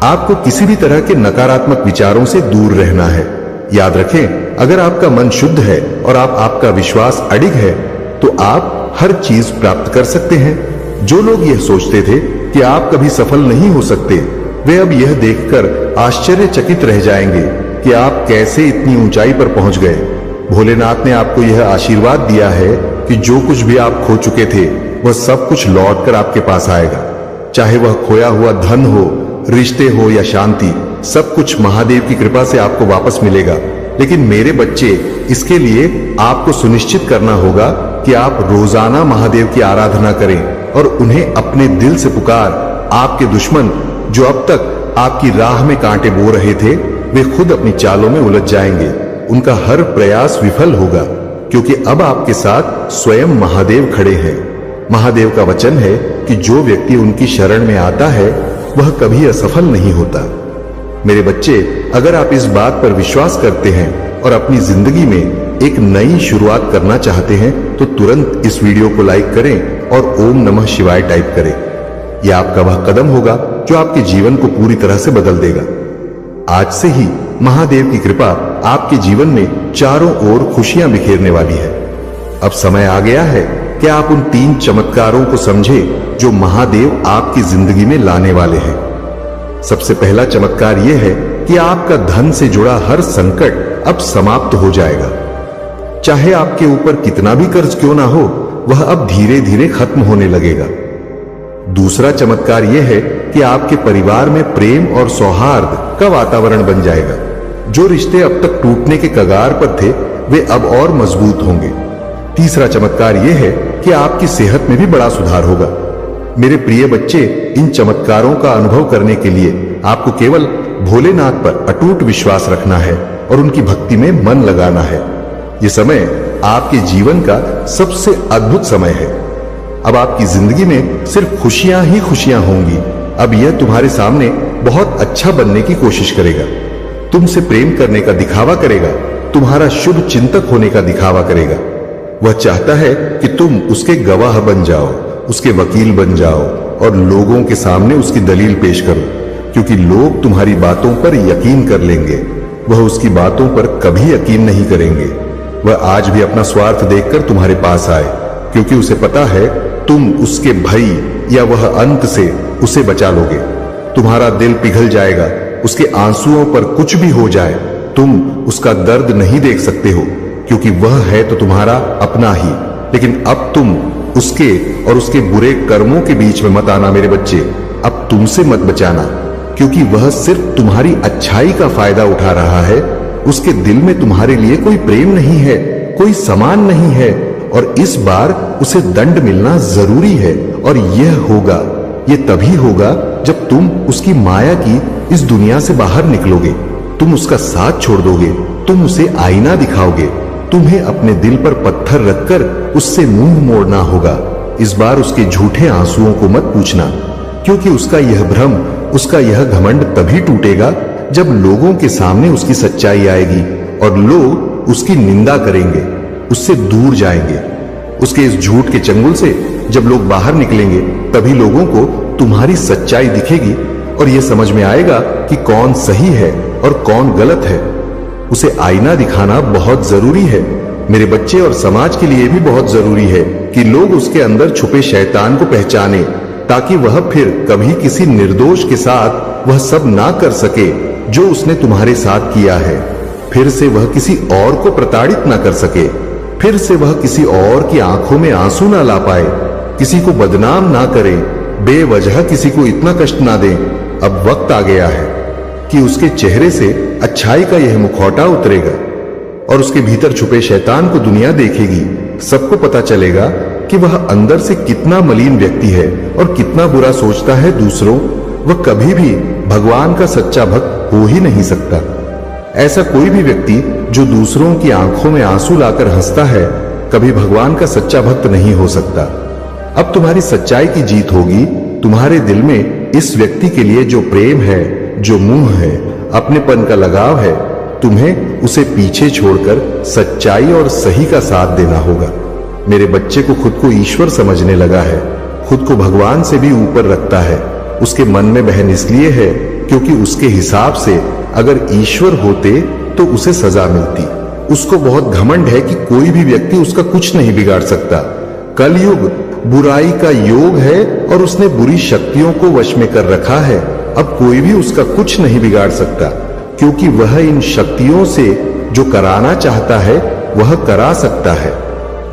आपको किसी भी तरह के नकारात्मक विचारों से दूर रहना है। याद रखें, अगर आपका मन शुद्ध है और आपका विश्वास अडिग है, तो आप हर चीज प्राप्त कर सकते हैं। जो लोग यह सोचते थे कि आप कभी सफल नहीं हो सकते, वे अब यह देखकर आश्चर्यचकित रह जाएंगे कि आप कैसे इतनी ऊंचाई पर पहुंच गए। भोलेनाथ ने आपको यह आशीर्वाद दिया है कि जो कुछ भी आप खो चुके थे, वह सब कुछ लौटकर आपके पास आएगा। चाहे वह खोया हुआ धन हो, रिश्ते हो या शांति, सब कुछ महादेव की कृपा से आपको वापस मिलेगा। लेकिन मेरे बच्चे, इसके लिए आपको सुनिश्चित करना होगा कि आप रोजाना महादेव की आराधना करें और उन्हें अपने दिल से पुकार। आपके दुश्मन जो अब तक आपकी राह में कांटे बो रहे थे, वे खुद अपनी चालों में उलझ जाएंगे। उनका हर प्रयास विफल होगा, क्योंकि अब आपके साथ स्वयं महादेव खड़े हैं। महादेव का वचन है कि जो व्यक्ति उनकी शरण में आता है, वह कभी असफल नहीं होता। मेरे बच्चे, अगर आप इस बात पर विश्वास करते हैं और अपनी जिंदगी में एक नई शुरुआत करना चाहते हैं तो तुरंत इस वीडियो को लाइक करें और ओम नमः शिवाय टाइप करें। यह आपका वह कदम होगा जो आपके जीवन को पूरी तरह से बदल देगा। आज से ही महादेव की कृपा आपके जीवन में चारों ओर खुशियां बिखेरने वाली है। अब समय आ गया है कि आप उन 3 चमत्कारों को समझें जो महादेव आपकी जिंदगी में लाने वाले हैं। सबसे पहला चमत्कार यह है कि आपका धन से जुड़ा हर संकट अब समाप्त हो जाएगा। चाहे आपके ऊपर कितना भी कर्ज क्यों ना हो, वह अब धीरे धीरे खत्म होने लगेगा। दूसरा चमत्कार यह है कि आपके परिवार में प्रेम और सौहार्द का वातावरण बन जाएगा। जो रिश्ते अब तक टूटने के कगार पर थे, वे अब और मजबूत होंगे। तीसरा चमत्कार यह है कि आपकी सेहत में भी बड़ा सुधार होगा। मेरे प्रिय बच्चे, इन चमत्कारों का अनुभव करने के लिए आपको केवल भोलेनाथ पर अटूट विश्वास रखना है और उनकी भक्ति में मन लगाना है। यह समय आपके जीवन का सबसे अद्भुत समय है। अब आपकी जिंदगी में सिर्फ खुशियां ही खुशियां होंगी। अब यह तुम्हारे सामने बहुत अच्छा बनने की कोशिश करेगा, तुमसे प्रेम करने का दिखावा करेगा, तुम्हारा शुभ चिंतक होने का दिखावा करेगा। वह चाहता है कि तुम उसके गवाह बन जाओ, उसके वकील बन जाओ और लोगों के सामने उसकी दलील पेश करो, क्योंकि लोग तुम्हारी बातों पर यकीन कर लेंगे। वह उसकी बातों पर कभी यकीन नहीं करेंगे। वह आज भी अपना स्वार्थ देखकर तुम्हारे पास आए, क्योंकि उसे पता है तुम उसके भय या वह अंत से उसे बचा लोगे। तुम्हारा दिल पिघल जाएगा, उसके आंसुओं पर कुछ भी हो जाए, तुम उसका दर्द नहीं देख सकते हो, क्योंकि वह है तो तुम्हारा अपना ही। लेकिन अब तुम उसके और उसके बुरे कर्मों के बीच में मत आना मेरे बच्चे। अब तुमसे मत बचाना, क्योंकि वह सिर्फ तुम्हारी अच्छाई का फायदा उठा रहा है। उसके दिल में तुम्हारे लिए कोई प्रेम नहीं है, कोई सम्मान नहीं है, और इस बार उसे दंड मिलना जरूरी है। और यह तभी होगा जब तुम उसकी माया की इस दुनिया से बाहर निकलोगे। तुम उसका साथ छोड़ दोगे, तुम उसे आईना दिखाओगे। तुम्हें अपने दिल पर पत्थर रखकर उससे मुंह मोड़ना होगा। इस बार उसके झूठे आंसुओं को मत पूछना, क्योंकि उसका यह भ्रम, उसका यह घमंड तभी टूटेगा जब लोगों के सामने उसकी सच्चाई आएगी और लोग उसकी निंदा करेंगे, उससे दूर जाएंगे। उसके इस झूठ के चंगुल से जब लोग बाहर निकलेंगे, तभी लोगों को तुम्हारी सच्चाई दिखेगी और यह समझ में आएगा कि कौन सही है और कौन गलत है। उसे आईना दिखाना बहुत जरूरी है मेरे बच्चे, और समाज के लिए भी बहुत जरूरी है कि लोग उसके अंदर छुपे शैतान को पहचाने, ताकि वह फिर कभी किसी निर्दोष के साथ वह सब ना कर सके जो उसने तुम्हारे साथ किया है। फिर से वह किसी और को प्रताड़ित ना कर सके, फिर से वह किसी और की आंखों में आंसू ना ला पाए, किसी को बदनाम ना करे, बेवजह किसी को इतना कष्ट ना दे। अब वक्त आ गया है कि उसके चेहरे से अच्छाई का यह मुखौटा उतरेगा और उसके भीतर छुपे शैतान को दुनिया देखेगी। सबको पता चलेगा कि वह अंदर से कितना मलिन व्यक्ति है और कितना बुरा सोचता है दूसरों। वह कभी भी भगवान का सच्चा भक्त हो ही नहीं सकता। ऐसा कोई भी व्यक्ति जो दूसरों की आंखों में आंसू लाकर हंसता है, कभी भगवान का सच्चा भक्त नहीं हो सकता। अब तुम्हारी सच्चाई की जीत होगी। तुम्हारे दिल में इस व्यक्ति के लिए जो प्रेम है, जो मुंह है, अपनेपन का लगाव है, तुम्हें उसे पीछे छोड़कर सच्चाई और सही का साथ देना होगा। मेरे बच्चे को खुद को ईश्वर समझने लगा है, खुद को भगवान से भी ऊपर रखता है। उसके मन में बहन इसलिए है क्योंकि उसके हिसाब से अगर ईश्वर होते तो उसे सजा मिलती। उसको बहुत घमंड है कि कोई भी व्यक्ति उसका कुछ नहीं बिगाड़ सकता। कलयुग बुराई का योग है और उसने बुरी शक्तियों को वश में कर रखा है। अब कोई भी उसका कुछ नहीं बिगाड़ सकता, क्योंकि वह इन शक्तियों से जो कराना चाहता है वह करा सकता है,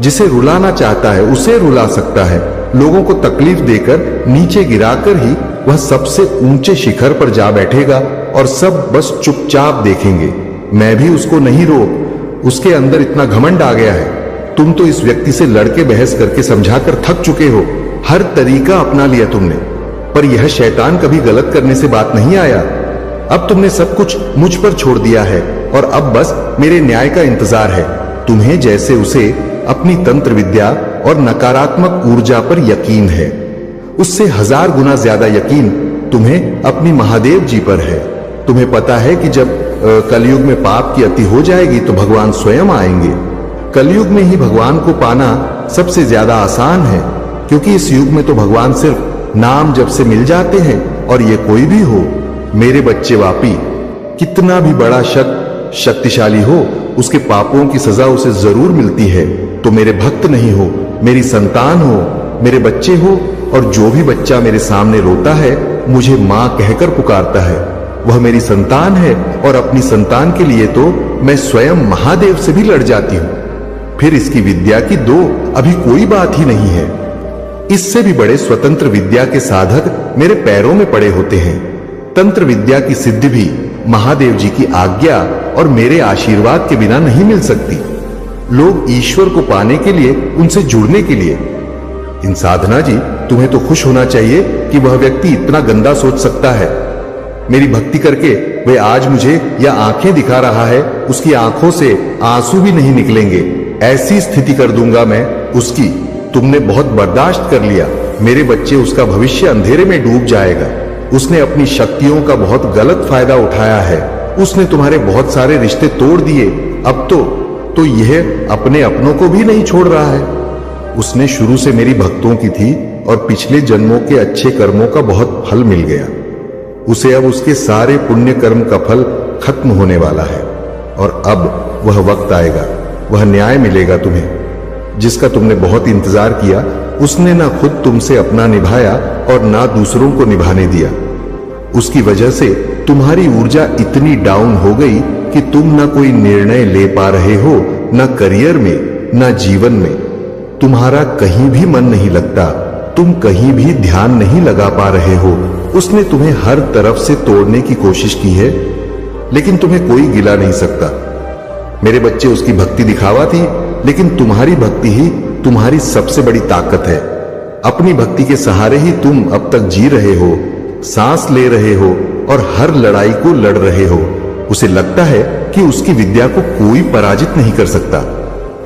जिसे रुलाना चाहता है उसे रुला सकता है। लोगों को तकलीफ देकर, नीचे गिराकर ही वह सबसे ऊंचे शिखर पर जा बैठेगा और सब बस चुपचाप देखेंगे। मैं भी उसको नहीं रोक, उसके अंदर इतना घमंड आ गया है। तुम तो इस व्यक्ति से लड़के बहस करके समझाकर थक चुके हो, हर तरीका अपना लिया तुमने, पर यह शैतान कभी गलत करने से बात नहीं आया। अब तुमने सब कुछ मुझ पर छोड़ दिया है और अब बस मेरे न्याय का इंतजार है। तुम्हें जैसे उसे अपनी तंत्र विद्या और नकारात्मक ऊर्जा पर यकीन है, उससे 1000 गुना ज्यादा यकीन तुम्हें अपनी महादेव जी पर है। तुम्हें पता है कि जब कलयुग में पाप की अति हो जाएगी तो भगवान स्वयं आएंगे। कलयुग में ही भगवान को पाना सबसे ज्यादा आसान है, क्योंकि इस युग में तो भगवान सिर्फ नाम जप से मिल जाते हैं, और ये कोई भी हो। मेरे बच्चे वापी, कितना भी बड़ा शक्तिशाली हो, उसके पापों की सजा उसे जरूर मिलती है। तो मेरे भक्त नहीं हो, मेरी संतान हो, मेरे बच्चे हो, और जो भी बच्चा मेरे सामने रोता है, मुझे मां कहकर पुकारता है, वह मेरी संतान है। और अपनी संतान के लिए तो मैं स्वयं महादेव से भी लड़ जाती हूं। फिर इसकी विद्या की दो अभी कोई बात ही नहीं है। इससे भी बड़े स्वतंत्र विद्या के साधक मेरे पैरों में पड़े होते हैं। तंत्र विद्या की सिद्धि भी महादेव जी की आज्ञा और मेरे आशीर्वाद के बिना नहीं मिल सकती। लोग ईश्वर को पाने के लिए, उनसे जुड़ने के लिए। इन साधना जी, तुम्हें तो खुश होना चाहिए कि वह व्यक्ति इतना गंदा सोच सकता है। मेरी भक्ति करके वह आज मुझे या आंखें दिखा रहा है, उसकी आंखों से आंसू भी नहीं निकलेंगे, ऐसी स्थिति कर दूंगा मैं उसकी। तुमने बहुत बर्दाश्त कर लिया। मेरे बच्चे, उसका भविष्य अंधेरे में डूब जाएगा। उसने अपनी शक्तियों का बहुत गलत फायदा उठाया है। उसने तुम्हारे बहुत सारे रिश्ते तोड़ दिए। अब तो यह अपने अपनों को भी नहीं छोड़ रहा है। उसने शुरू से मेरी भक्तों की थी, और पिछले जन्मों के अच्छे कर्मों का बहुत फल मिल गया उसे। अब उसके सारे पुण्य कर्म का फल खत्म होने वाला है, और अब वह वक्त आएगा, वह न्याय मिलेगा तुम्हें, जिसका तुमने बहुत इंतजार किया। उसने ना खुद तुमसे अपना निभाया और ना दूसरों को निभाने दिया। उसकी वजह से तुम्हारी ऊर्जा इतनी डाउन हो गई कि तुम ना कोई निर्णय ले पा रहे हो, ना करियर में, ना जीवन में। तुम्हारा कहीं भी मन नहीं लगता, तुम कहीं भी ध्यान नहीं लगा पा रहे हो। उसने तुम्हें हर तरफ से तोड़ने की कोशिश की है, लेकिन तुम्हें कोई गिला नहीं सकता। मेरे बच्चे, उसकी भक्ति दिखावा थी, लेकिन तुम्हारी भक्ति ही तुम्हारी सबसे बड़ी ताकत है। अपनी भक्ति के सहारे ही तुम अब तक जी रहे हो, सांस ले रहे हो, और हर लड़ाई को लड़ रहे हो। उसे लगता है कि उसकी विद्या को कोई पराजित नहीं कर सकता।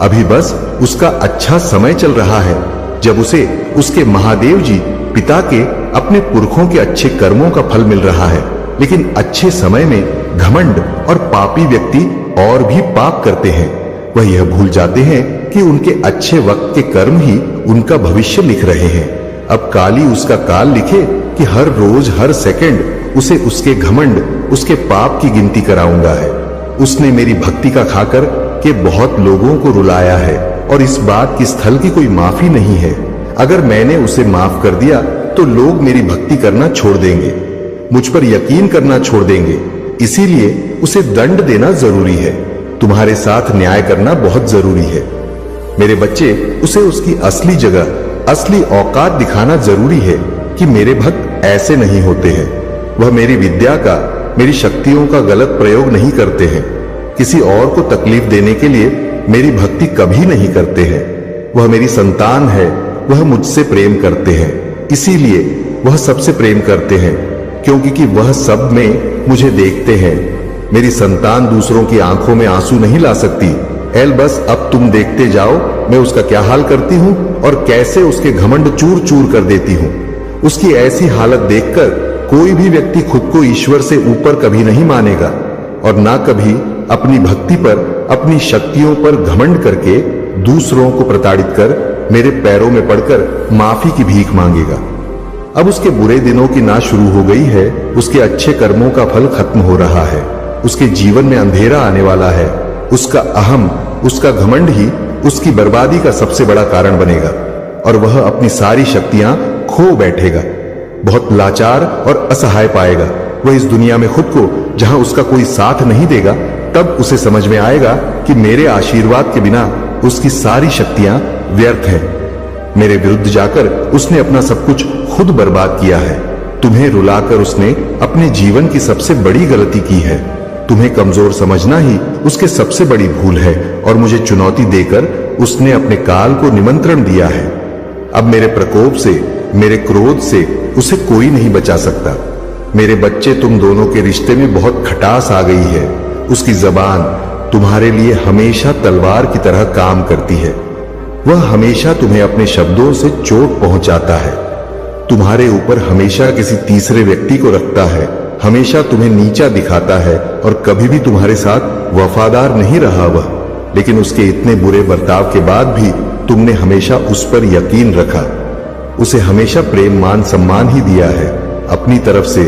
अभी बस उसका अच्छा समय चल रहा है, जब उसे उसके महादेव जी पिता के, अपने पुरखों के अच्छे कर्मों का फल मिल रहा है। लेकिन अच्छे समय में घमंड और पापी व्यक्ति और भी पाप करते हैं। वह यह भूल जाते हैं कि उनके अच्छे वक्त के कर्म ही उनका भविष्य लिख रहे हैं। अब काली उसका काल लिखे कि हर रोज, हर सेकंड उसे उसके घमंड, उसके पाप की गिनती कराऊंगा है। उसने मेरी भक्ति का खाकर के बहुत लोगों को रुलाया है, और इस बात की स्थल की कोई माफी नहीं है। अगर मैंने उसे माफ कर दिया तो लोग मेरी भक्ति करना छोड़ देंगे, मुझ पर यकीन करना छोड़ देंगे। इसीलिए उसे दंड देना जरूरी है। तुम्हारे साथ न्याय करना बहुत जरूरी है। मेरे बच्चे, उसे उसकी असली जगह, असली औकात दिखाना जरूरी है कि मेरे भक्त ऐसे नहीं होते हैं। वह मेरी विद्या का, मेरी शक्तियों का गलत प्रयोग नहीं करते हैं। किसी और को तकलीफ देने के लिए मेरी भक्ति कभी नहीं करते हैं। वह मेरी संतान है, वह मुझसे प्रेम करते हैं। इसीलिए वह सबसे प्रेम करते हैं, क्योंकि वह सब में मुझे देखते हैं। मेरी संतान दूसरों की आंखों में आंसू नहीं ला सकती। एल, बस अब तुम देखते जाओ मैं उसका क्या हाल करती हूं, और कैसे उसके घमंड चूर चूर कर देती हूं। उसकी ऐसी हालत देखकर कोई भी व्यक्ति खुद को ईश्वर से ऊपर कभी नहीं मानेगा, और ना कभी अपनी भक्ति पर, अपनी शक्तियों पर घमंड करके दूसरों को प्रताड़ित कर मेरे पैरों में पड़कर माफी की भीख मांगेगा। अब उसके बुरे दिनों की ना शुरू हो गई है, उसके अच्छे कर्मों का फल खत्म हो रहा है। उसके जीवन में अंधेरा आने वाला है। उसका अहम, उसका घमंड ही उसकी बर्बादी का सबसे बड़ा कारण बनेगा, और वह अपनी सारी शक्तियां खो बैठेगा। बहुत लाचार और असहाय पाएगा वह इस दुनिया में खुद को, जहां उसका कोई साथ नहीं देगा। तब उसे समझ में आएगा कि मेरे आशीर्वाद के बिना उसकी सारी शक्तियां व्यर्थ हैं। मेरे विरुद्ध जाकर उसने अपना सब कुछ खुद बर्बाद किया है। तुम्हें रुलाकर उसने अपने जीवन की सबसे बड़ी गलती की है। तुम्हें कमजोर समझना ही उसके सबसे बड़ी भूल है, और मुझे चुनौती देकर उसने अपने काल को निमंत्रण दिया है। अब मेरे प्रकोप से, मेरे क्रोध से उसे कोई नहीं बचा सकता। मेरे बच्चे, तुम दोनों के रिश्ते में बहुत खटास आ गई है। उसकी जबान तुम्हारे लिए हमेशा तलवार की तरह काम करती है। वह हमेशा तुम्हें अपने शब्दों से चोट पहुंचाता है। तुम्हारे ऊपर हमेशा किसी तीसरे व्यक्ति को रखता है, हमेशा तुम्हें नीचा दिखाता है और कभी भी तुम्हारे साथ वफादार नहीं रहा वह, लेकिन उसके इतने बुरे बर्ताव के बाद भी तुमने हमेशा उस पर यकीन रखा, उसे हमेशा प्रेम मान सम्मान ही दिया है। अपनी तरफ से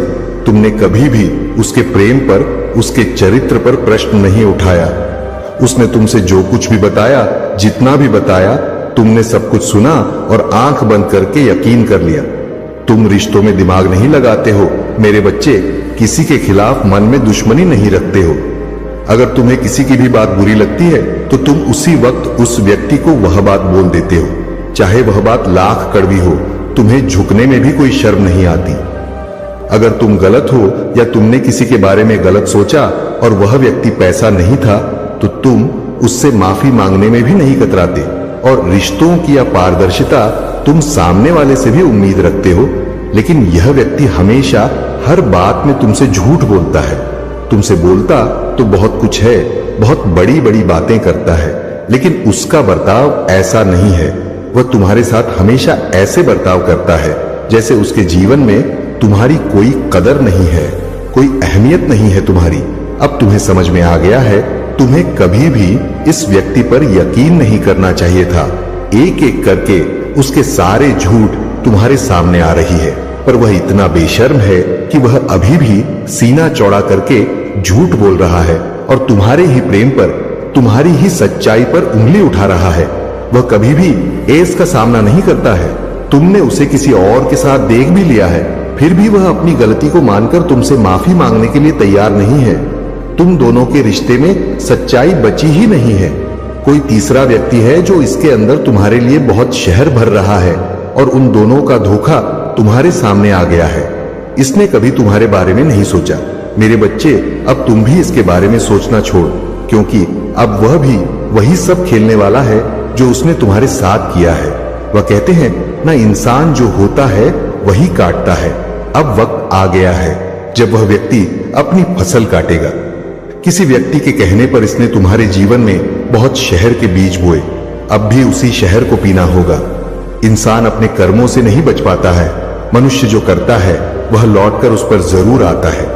तुमने कभी भी उसके प्रेम पर, उसके चरित्र पर प्रश्न नहीं उठाया। उसने तुमसे जो कुछ भी बताया, जितना भी बताया, तुमने सब कुछ सुना और आंख बंद करके यकीन कर लिया। तुम रिश्तों में दिमाग नहीं लगाते हो मेरे बच्चे, किसी के खिलाफ मन में दुश्मनी नहीं रखते हो। अगर तुम्हें किसी की भी बात बुरी लगती है तो तुम उसी वक्त उस व्यक्ति को वह बात बोल देते हो, चाहे वह बात लाख कड़वी हो। तुम्हें झुकने में भी कोई शर्म नहीं आती। अगर तुम गलत हो या तुमने किसी के बारे में गलत सोचा और वह व्यक्ति पैसा नहीं था तो तुम उससे माफी मांगने में भी नहीं कतराते। और रिश्तों की या पारदर्शिता तुम सामने वाले से भी उम्मीद रखते हो, लेकिन यह व्यक्ति हमेशा हर बात में तुमसे झूठ बोलता है। तुमसे बोलता तो बहुत कुछ है, बहुत बड़ी बड़ी बातें करता है, लेकिन उसका बर्ताव ऐसा नहीं है। वह तुम्हारे साथ हमेशा ऐसे बर्ताव करता है जैसे उसके जीवन में तुम्हारी कोई कदर नहीं है, कोई अहमियत नहीं है तुम्हारी। अब तुम्हें समझ में आ गया है, तुम्हें कभी भी इस व्यक्ति पर यकीन नहीं करना चाहिए था। एक एक करके उसके सारे झूठ तुम्हारे सामने आ रही है, पर वह इतना बेशर्म है कि वह अभी भी सीना चौड़ा करके झूठ बोल रहा है और तुम्हारे ही प्रेम पर, तुम्हारी ही सच्चाई पर उंगली उठा रहा है। वह कभी भी एस का सामना नहीं करता है। तुमने उसे किसी और के साथ देख भी लिया है, फिर भी वह अपनी गलती को मानकर तुमसे माफी मांगने के लिए तैयार नहीं है। तुम दोनों के रिश्ते में सच्चाई बची ही नहीं है। कोई तीसरा व्यक्ति है जो इसके अंदर तुम्हारे लिए बहुत शहर भर रहा है और उन दोनों का धोखा तुम्हारे सामने आ गया है। इसने कभी तुम्हारे बारे में नहीं सोचा। मेरे बच्चे, अब तुम भी इसके बारे में सोचना छोड़, क्योंकि अब वह भी वही सब खेलने वाला है जो उसने तुम्हारे साथ किया है। वह कहते हैं ना, इंसान जो होता है वही काटता है। अब वक्त आ गया है जब वह व्यक्ति अपनी फसल काटेगा। किसी व्यक्ति के कहने पर इसने तुम्हारे जीवन में बहुत शहर के बीज बोए, अब भी उसी शहर को पीना होगा। इंसान अपने कर्मों से नहीं बच पाता है। मनुष्य जो करता है वह लौटकर उस पर जरूर आता है।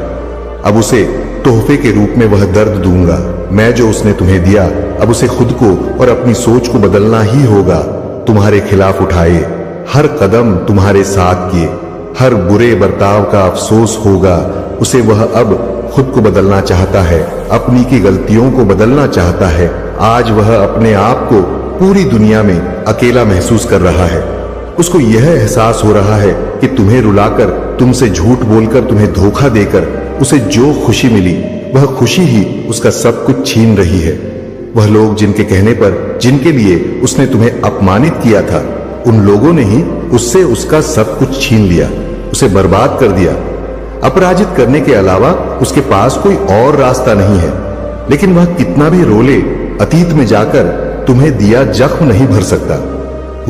अब उसे तोहफे के रूप में वह दर्द दूंगा। मैं जो उसने तुम्हें दिया, अब उसे खुद को और अपनी सोच को बदलना ही होगा। तुम्हारे खिलाफ उठाए हर कदम तुम्हारे साथ किए, हर बुरे बर्ताव का अफसोस होगा उसे। वह अब खुद को बदलना चाहता है, अपनी की गलतियों को बदलना चाहता है। आज वह अपने आप को पूरी दुनिया में अकेला महसूस कर रहा है। उसको यह एहसास हो रहा है कि तुम्हें रुलाकर, तुमसे झूठ बोलकर, तुम्हें धोखा देकर उसे जो खुशी मिली वह खुशी ही उसका सब कुछ छीन रही है। वह लोग जिनके कहने पर, जिनके लिए उसने तुम्हें अपमानित किया था, उन लोगों ने ही उससे उसका सब कुछ छीन लिया, उसे बर्बाद कर दिया। अपराजित करने के अलावा उसके पास कोई और रास्ता नहीं है। लेकिन वह कितना भी रोले, अतीत में जाकर तुम्हें दिया जख्म नहीं भर सकता।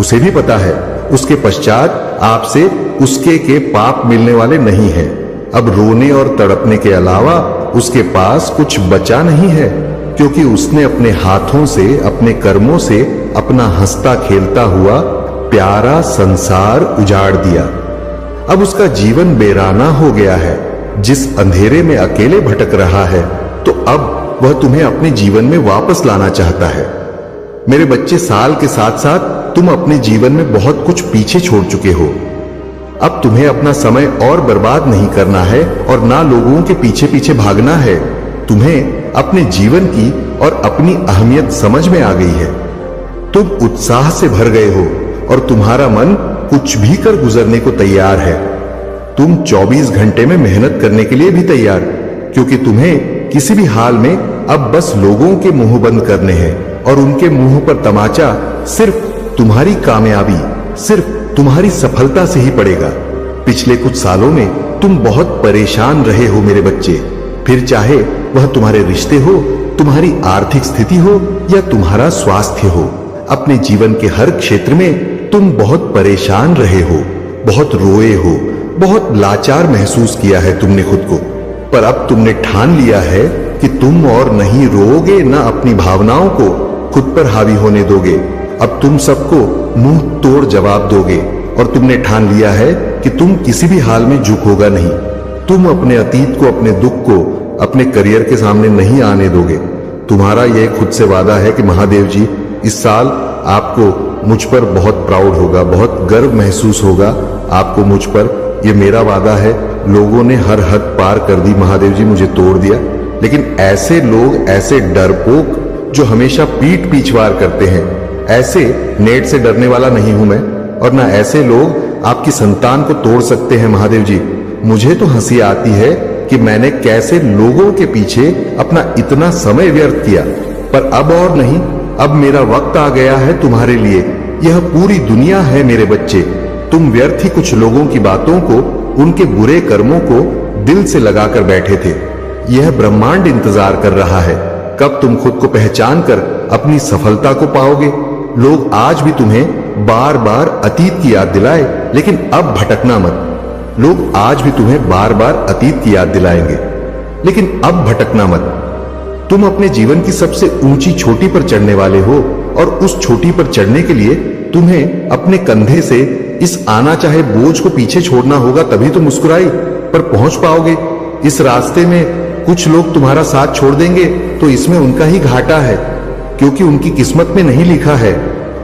उसे भी पता है उसके पश्चात आपसे उसके के पाप मिलने वाले नहीं हैं। अब रोने और तड़पने के अलावा उसके पास कुछ बचा नहीं है, क्योंकि उसने अपने हाथों से, अपने कर्मों से अपना हंसता खेलता हुआ प्यारा संसार उजाड़ दिया। अब उसका जीवन बेराना हो गया है। जिस अंधेरे में अकेले भटक रहा है, तो अब वह तुम्हें अपने जीवन में वापस लाना चाहता है। मेरे बच्चे, साल के साथ साथ तुम अपने जीवन में बहुत कुछ पीछे छोड़ चुके हो। अब तुम्हें अपना समय और बर्बाद नहीं करना है और ना लोगों के पीछे पीछे भागना है। तुम्हें अपने जीवन की और अपनी अहमियत समझ में आ गई है। तुम उत्साह से भर गए हो और तुम्हारा मन कुछ भी कर गुजरने को तैयार है। तुम 24 घंटे में मेहनत करने के लिए भी तैयार, क्योंकि तुम्हें किसी भी हाल में अब बस लोगों के मुंह बंद करने हैं और उनके मुंह पर तमाचा सिर्फ तुम्हारी कामयाबी, सिर्फ तुम्हारी सफलता से ही पड़ेगा। पिछले कुछ सालों में तुम बहुत परेशान रहे हो मेरे बच्चे, फिर चाहे वह तुम्हारे रिश्ते हो, तुम्हारी आर्थिक स्थिति हो या तुम्हारा स्वास्थ्य हो। अपने जीवन के हर क्षेत्र में तुम बहुत परेशान रहे हो, बहुत रोए हो, बहुत लाचार महसूस किया है तुमने खुद को। पर अब तुमने ठान लिया है कि तुम और नहीं रोओगे, न अपनी भावनाओं को खुद पर हावी होने दोगे। अब तुम सबको मुंह तोड़ जवाब दोगे और तुमने ठान लिया है कि तुम किसी भी हाल में झुकोगा नहीं। तुम अपने अतीत को, अपने दुख को अपने करियर के सामने नहीं आने दोगे। तुम्हारा यह खुद से वादा है कि महादेव जी, इस साल आपको मुझ पर बहुत प्राउड होगा, बहुत गर्व महसूस होगा आपको मुझ पर। यह मेरा वादा है। लोगों ने हर हद पार कर दी महादेव जी, मुझे तोड़ दिया, लेकिन ऐसे लोग, ऐसे डरपोक जो हमेशा पीठ पीछवार करते हैं, ऐसे नेट से डरने वाला नहीं हूं मैं, और ना ऐसे लोग आपकी संतान को तोड़ सकते हैं महादेव जी। मुझे तो हंसी आती है कि मैंने कैसे लोगों के पीछे अपना इतना समय व्यर्थ किया, पर अब और नहीं, अब मेरा वक्त आ गया है तुम्हारे लिए। यह पूरी दुनिया है मेरे बच्चे। तुम व्यर्थ ही कुछ लोगों की बातों को, उनके बुरे कर्मों को दिल से लगाकर बैठे थे। यह ब्रह्मांड इंतजार कर रहा है कब तुम खुद को पहचान कर अपनी सफलता को पाओगे। लोग आज भी तुम्हें बार बार अतीत की याद दिलाए, लेकिन अब भटकना मत। लोग आज भी तुम्हें बार बार अतीत की याद दिलाएंगे, लेकिन अब भटकना मत। तुम अपने जीवन की सबसे ऊंची चोटी पर चढ़ने वाले हो, और उस चोटी पर चढ़ने के लिए तुम्हें अपने कंधे से इस आना चाहे बोझ को पीछे छोड़ना होगा, तभी तो मुस्कुराई पर पहुंच पाओगे। इस रास्ते में कुछ लोग तुम्हारा साथ छोड़ देंगे तो इसमें उनका ही घाटा है, क्योंकि उनकी किस्मत में नहीं लिखा है,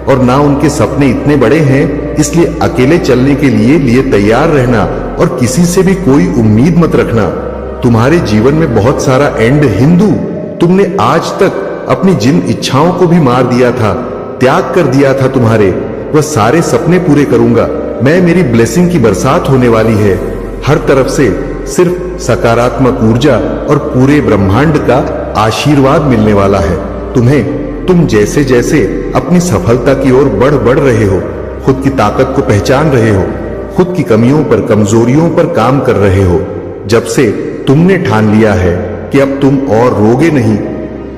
और ना उनके सपने इतने बड़े हैं। इसलिए अकेले चलने के लिए तैयार रहना, और किसी से भी कोई उम्मीद मत रखना। तुम्हारे जीवन में बहुत सारा एंड हिंदू, तुमने आज तक अपनी जिन इच्छाओं को भी मार दिया था, त्याग कर दिया था तुम्हारे, वह सारे सपने पूरे करूंगा मैं। मेरी ब्लेसिंग की बरसात होने वाली है। हर तरफ से सिर्फ सकारात्मक ऊर्जा और पूरे ब्रह्मांड का आशीर्वाद मिलने वाला है तुम्हें। तुम जैसे जैसे अपनी सफलता की ओर बढ़ रहे हो, खुद की ताकत को पहचान रहे हो, खुद की कमियों पर, कमजोरियों पर काम कर रहे हो, जब से तुमने ठान लिया है कि अब तुम और रोगे नहीं,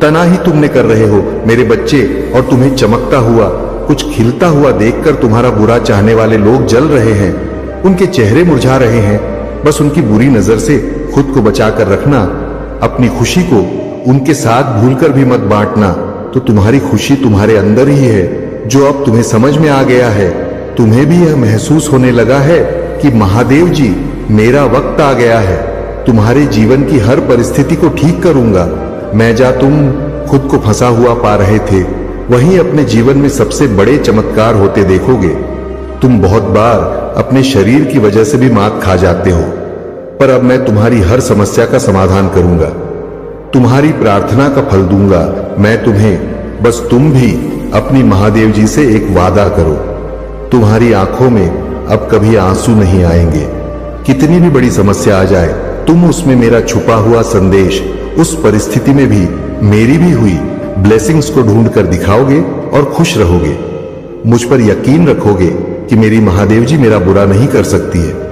तना ही तुमने कर रहे हो मेरे बच्चे। और तुम्हें चमकता हुआ, कुछ खिलता हुआ देखकर तुम्हारा बुरा चाहने वाले लोग जल रहे हैं, उनके चेहरे मुरझा रहे हैं। बस उनकी बुरी नजर से खुद को बचाकर रखना। अपनी खुशी को उनके साथ भूलकर भी मत बांटना। तो तुम्हारी खुशी तुम्हारे अंदर ही है, जो अब तुम्हें समझ में आ गया है। तुम्हें भी यह महसूस होने लगा है कि महादेव जी, मेरा वक्त आ गया है। तुम्हारे जीवन की हर परिस्थिति को ठीक करूंगा मैं। जा तुम खुद को फंसा हुआ पा रहे थे, वहीं अपने जीवन में सबसे बड़े चमत्कार होते देखोगे। तुम बहुत बार अपने शरीर की वजह से भी मात खा जाते हो, पर अब मैं तुम्हारी हर समस्या का समाधान करूंगा, तुम्हारी प्रार्थना का फल दूंगा मैं तुम्हें। बस तुम भी अपनी महादेव जी से एक वादा करो, तुम्हारी आंखों में अब कभी आंसू नहीं आएंगे। कितनी भी बड़ी समस्या आ जाए, तुम उसमें मेरा छुपा हुआ संदेश, उस परिस्थिति में भी मेरी भी हुई ब्लेसिंग्स को ढूंढ कर दिखाओगे और खुश रहोगे। मुझ पर यकीन रखोगे कि मेरी महादेव जी मेरा बुरा नहीं कर सकती है।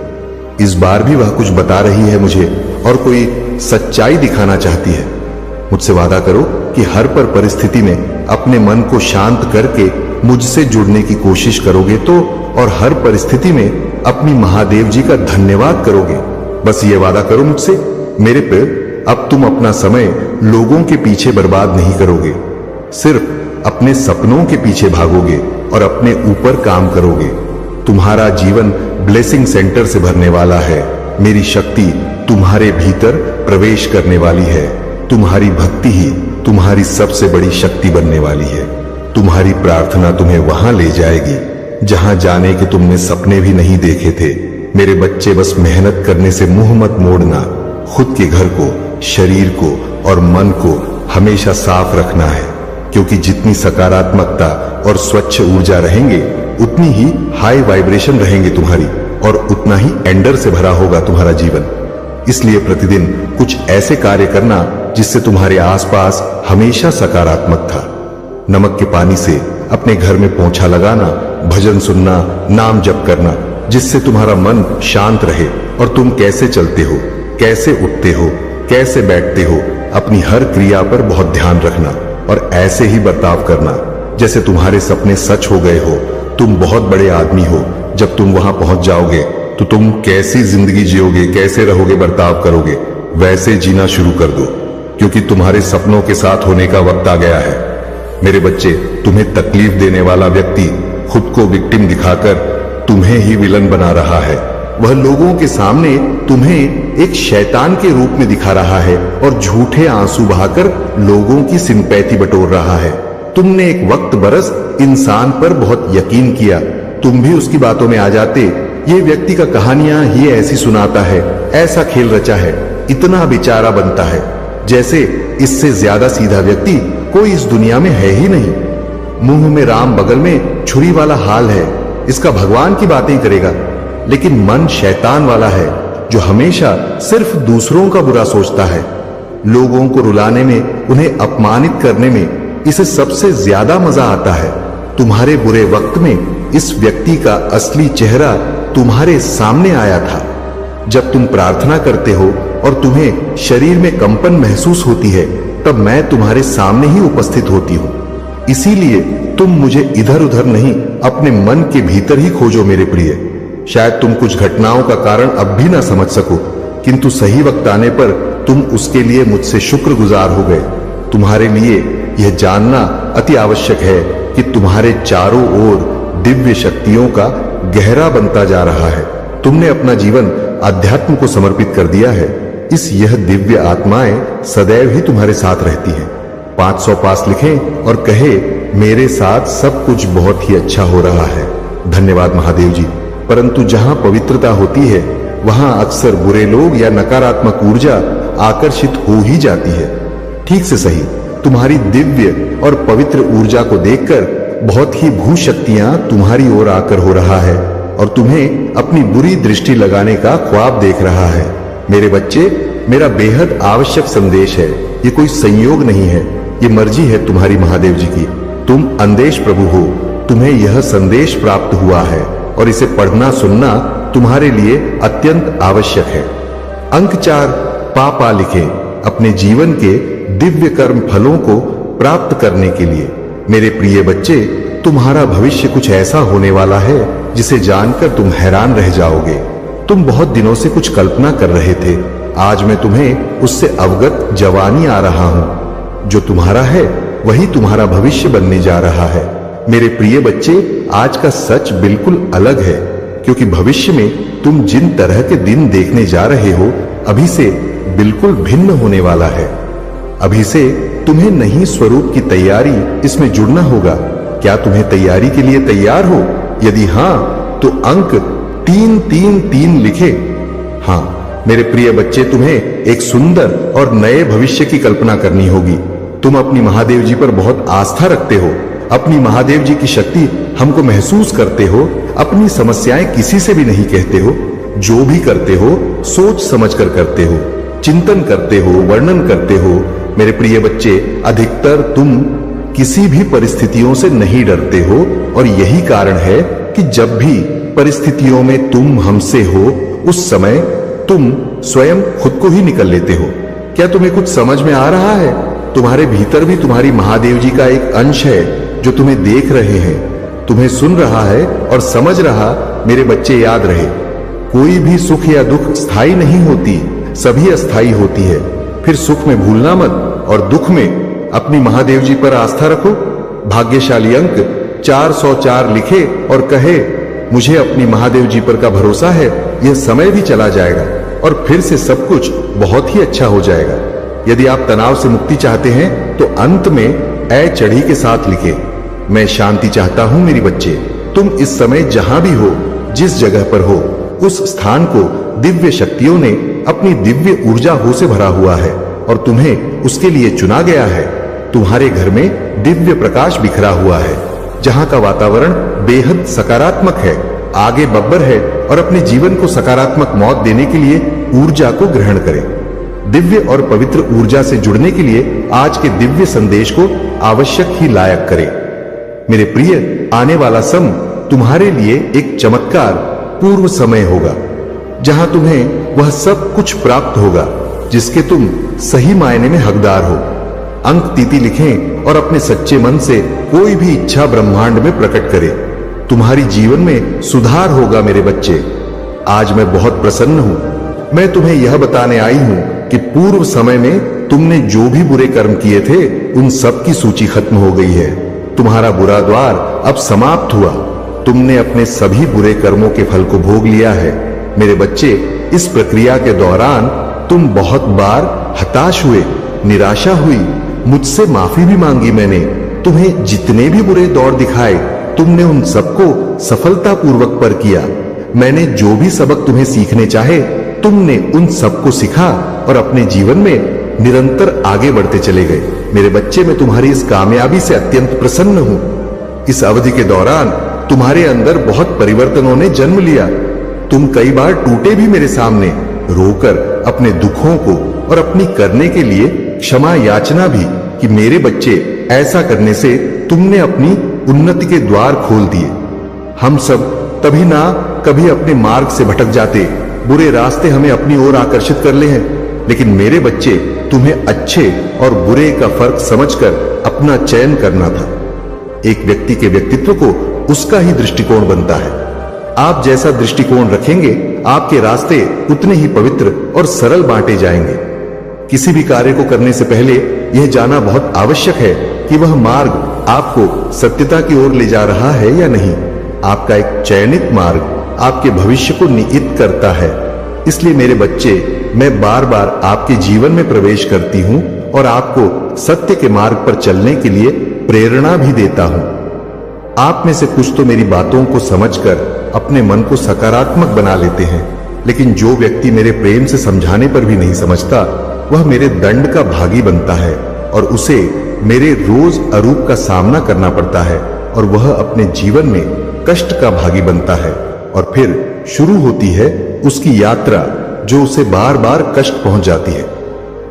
इस बार भी वह कुछ बता रही है मुझे, और कोई सच्चाई दिखाना चाहती है। मुझसे वादा करो कि हर पर परिस्थिति में अपने मन को शांत करके मुझसे जुड़ने की कोशिश करोगे तो, और हर परिस्थिति में अपनी महादेव जी का धन्यवाद करोगे। बस ये वादा करो मुझसे मेरे पे। अब तुम अपना समय लोगों के पीछे बर्बाद नहीं करोगे, सिर्फ अपने सपनों के पीछे भागोगे और अपने ऊपर काम करोगे। तुम्हारा जीवन ब्लेसिंग सेंटर से भरने वाला है। मेरी शक्ति तुम्हारे भीतर प्रवेश करने वाली है। तुम्हारी भक्ति ही तुम्हारी सबसे बड़ी शक्ति बनने वाली है। तुम्हारी प्रार्थना तुम्हें वहां ले जाएगी जहां जाने के तुमने सपने भी नहीं देखे थे। मेरे बच्चे, बस मेहनत करने से मुंह मत मोड़ना। खुद के घर को, शरीर को और मन को हमेशा साफ रखना है, क्योंकि जितनी सकारात्मकता और स्वच्छ ऊर्जा रहेंगे, उतनी ही हाई वाइब्रेशन रहेंगे तुम्हारी, और उतना ही एंडर से भरा होगा तुम्हारा जीवन। इसलिए प्रतिदिन कुछ ऐसे कार्य करना जिससे तुम्हारे आसपास हमेशा सकारात्मक था। नमक के पानी से अपने घर में पोंछा लगाना, भजन सुनना, नाम जप करना, जिससे तुम्हारा मन शांत रहे और तुम कैसे चलते हो, कैसे उठते हो, कैसे बैठते हो, अपनी हर क्रिया पर बहुत ध्यान रखना और ऐसे ही बर्ताव करना जैसे तुम्हारे सपने सच हो गए हो। तुम बहुत बड़े आदमी हो। जब तुम वहां पहुंच जाओगे तो तुम कैसी जिंदगी जियोगे, कैसे रहोगे, बर्ताव करोगे, वैसे जीना शुरू कर दो, क्योंकि तुम्हारे सपनों के साथ होने का वक्त आ गया है। मेरे बच्चे, तुम्हें तकलीफ देने वाला व्यक्ति खुद को विक्टिम दिखाकर तुम्हें ही विलन बना रहा है। वह लोगों के सामने तुम्हें एक शैतान के रूप में दिखा रहा है और झूठे आंसू बहाकर लोगों की सिंपैथी बटोर रहा है। तुमने एक वक्त बरस इंसान पर बहुत यकीन किया, तुम भी उसकी बातों में आ जाते। ये व्यक्ति का कहानियां ही ऐसी सुनाता है, ऐसा खेल रचा है, इतना बेचारा बनता है, जैसे इससे ज्यादा सीधा व्यक्ति कोई इस दुनिया में है ही नहीं। मुंह में राम बगल में छुरी वाला हाल है, इसका भगवान की बातें करेगा, लेकिन मन शैतान वाला है जो हमेशा सिर्फ दूसरों का बुरा सोचता है। लोगों को रुलाने में, उन्हें अपमानित करने में इसे सबसे ज्यादा मजा आता है। तुम्हारे बुरे वक्त में इस व्यक्ति का असली चेहरा तुम्हारे सामने आया था। जब तुम प्रार्थना करते हो और तुम्हें शरीर में कंपन महसूस होती है, तब मैं तुम्हारे सामने ही उपस्थित होती हूं। इसीलिए तुम मुझे इधर उधर नहीं, अपने मन के भीतर ही खोजो मेरे प्रिय। शायद तुम कुछ घटनाओं का कारण अब भी ना समझ सको, किंतु सही वक्त आने पर तुम उसके लिए मुझसे शुक्रगुजार हो गए। तुम्हारे लिए यह जानना अति आवश्यक है कि तुम्हारे चारों ओर दिव्य शक्तियों का गहरा बनता जा रहा है। तुमने अपना जीवन अध्यात्म को समर्पित कर दिया है। यह दिव्य आत्माएं सदैव ही तुम्हारे साथ रहती हैं। 500 पास लिखें और कहे, मेरे साथ सब कुछ बहुत ही अच्छा हो रहा है। धन्यवाद महादेव जी। परंतु जहां पवित्रता होती है, वहां अक्सर बुरे लोग या नकारात्मक ऊर्जा आकर्षित हो ही जाती है। ठीक से सही, तुम्हारी दिव्य और पवित्र ऊर्जा को देखकर बहुत ही भू शक्तियां तुम्हारी ओर आकर हो रहा है और तुम्हें अपनी बुरी दृष्टि लगाने का ख्वाब देख रहा है। मेरे बच्चे, मेरा बेहद आवश्यक संदेश है। ये कोई संयोग नहीं है, ये मर्जी है तुम्हारी महादेव जी की। तुम अंदेश प्रभु हो, तुम्हें यह संदेश प्राप्त हुआ है और इसे पढ़ना सुनना तुम्हारे लिए अत्यंत आवश्यक है। अंक 4 पापा लिखें अपने जीवन के दिव्य कर्म फलों को प्राप्त करने के लिए। मेरे प्रिय बच्चे, तुम्हारा भविष्य कुछ ऐसा होने वाला है जिसे जानकर तुम हैरान रह जाओगे। तुम बहुत दिनों से कुछ कल्पना कर रहे थे, आज मैं तुम्हें उससे अवगत जवानी आ रहा हूं। जो तुम्हारा है वही तुम्हारा भविष्य बनने जा रहा है। मेरे प्रिय बच्चे, आज का सच बिल्कुल अलग है, क्योंकि भविष्य में तुम जिन तरह के दिन देखने जा रहे हो, अभी से बिल्कुल भिन्न होने वाला है। अभी से तुम्हें नई स्वरूप की तैयारी इसमें जुड़ना होगा। क्या तुम्हें तैयारी के लिए तैयार हो? यदि हां, तो अंक 333 लिखे। हां मेरे प्रिय बच्चे, तुम्हें एक सुंदर और नए भविष्य की कल्पना करनी होगी। तुम अपनी महादेव जी पर बहुत आस्था रखते हो, अपनी महादेव जी की शक्ति हमको महसूस करते हो, अपनी समस्याएं किसी से भी नहीं कहते हो, जो भी करते हो सोच समझकर करते हो, चिंतन करते हो, वर्णन करते हो। मेरे प्रिय बच्चे, अधिकतर तुम किसी भी परिस्थितियों से नहीं डरते हो और यही कारण है कि जब भी परिस्थितियों में तुम हमसे हो, उस समय तुम स्वयं खुद को ही निकल लेते हो। क्या तुम्हें कुछ समझ में आ रहा है? तुम्हारे भीतर भी तुम्हारी महादेव जी का एक अंश है जो तुम्हें देख रहे हैं, तुम्हें सुन रहा है और समझ रहा। मेरे बच्चे, याद रहे, कोई भी सुख या दुख स्थायी नहीं होती, सभी अस्थायी होती है। फिर सुख में भूलना मत और दुख में अपनी महादेव जी पर आस्था रखो। भाग्यशाली अंक 404 लिखे और कहे, मुझे अपनी महादेव जी पर का भरोसा है, यह समय भी चला जाएगा और फिर से सब कुछ बहुत ही अच्छा हो जाएगा। यदि आप तनाव से मुक्ति चाहते हैं तो अंत में ए चढ़ी के साथ लिखे, मैं शांति चाहता हूं मेरी बच्चे। तुम इस समय जहां भी हो, जिस जगह पर हो, उस स्थान को दिव्य शक्तियों ने अपनी दिव्य ऊर्जा हो से भरा हुआ है और तुम्हें उसके लिए चुना गया है। तुम्हारे घर में दिव्य प्रकाश बिखरा हुआ है, जहां का वातावरण बेहद सकारात्मक है, आगे बब्बर है और अपने जीवन को सकारात्मक मौत देने के लिए ऊर्जा को ग्रहण करें। दिव्य और पवित्र ऊर्जा से जुड़ने के लिए आज के दिव्य संदेश को आवश्यक ही लायक करें। मेरे प्रिय, आने वाला समय तुम्हारे लिए एक चमत्कार पूर्व समय होगा, जहां तुम्हें वह सब कुछ प्राप्त होगा जिसके तुम सही मायने में हकदार हो। अंक 33 लिखें और अपने सच्चे मन से कोई भी इच्छा ब्रह्मांड में प्रकट करें। तुम्हारी जीवन में सुधार होगा मेरे बच्चे। आज मैं बहुत प्रसन्न हूं। मैं तुम्हें यह बताने आई हूं कि पूर्व समय में तुमने जो भी बुरे कर्म किए थे, उन सब की सूची खत्म हो गई है। तुम्हारा बुरा द्वार अब समाप्त हुआ। तुमने अपने सभी बुरे कर्मों के फल को भोग लिया है। मेरे बच्चे, इस प्रक्रिया के दौरान तुम बहुत बार हताश हुए, निराशा हुई, मुझसे माफी भी मांगी मैंने। तुम्हें जितने भी बुरे दौर दिखाए, तुमने उन सबको सफलतापूर्वक पार किया। मैंने जो भी सबक तुम्हें सीखने चाहे, तुमने उन सबको सीखा और अपने जीवन में निरंतर आगे बढ़ते चले गए। मेरे बच्चे, मैं तुम्हारी इस कामयाबी से अत्यंत प्रसन्न हूं। इस अवधि के दौरान तुम्हारे अंदर बहुत परिवर्तनों ने जन्म लिया। तुम कई बार टूटे भी मेरे सामने, रोकर अपने दुखों को और अपनी करने के लिए क्षमा याचना भी कि मेरे बच्चे, ऐसा करने से तुमने अपनी उन्नति के द्वार खोल दिए। हम सब तभी ना कभी अपने मार्ग से भटक जाते, बुरे रास्ते हमें अपनी ओर आकर्षित कर ले हैं, लेकिन मेरे बच्चे, तुम्हें अच्छे और बुरे का फर्क समझकर अपना चयन करना था। एक व्यक्ति के व्यक्तित्व को उसका ही दृष्टिकोण बनता है। आप जैसा दृष्टिकोण रखेंगे, आपके रास्ते उतने ही पवित्र और सरल बांटे जाएंगे। किसी भी कार्य को करने से पहले यह जानना बहुत आवश्यक है कि वह मार्ग आपको सत्यता की ओर ले जा रहा है या नहीं। आपका एक चयनित मार्ग आपके भविष्य को निहित करता है। इसलिए मेरे बच्चे, मैं बार बार आपके जीवन में प्रवेश करती हूं और आपको सत्य के मार्ग पर चलने के लिए प्रेरणा भी देता हूं। आप में से कुछ तो मेरी बातों को समझकर अपने मन को सकारात्मक बना लेते हैं, लेकिन जो व्यक्ति मेरे प्रेम से समझाने पर भी नहीं समझता, वह मेरे दंड का भागी बनता है और उसे मेरे रोज अरूप का सामना करना पड़ता है और वह अपने जीवन में कष्ट का भागी बनता है। और फिर शुरू होती है उसकी यात्रा, जो उसे बार बार कष्ट पहुंच जाती है।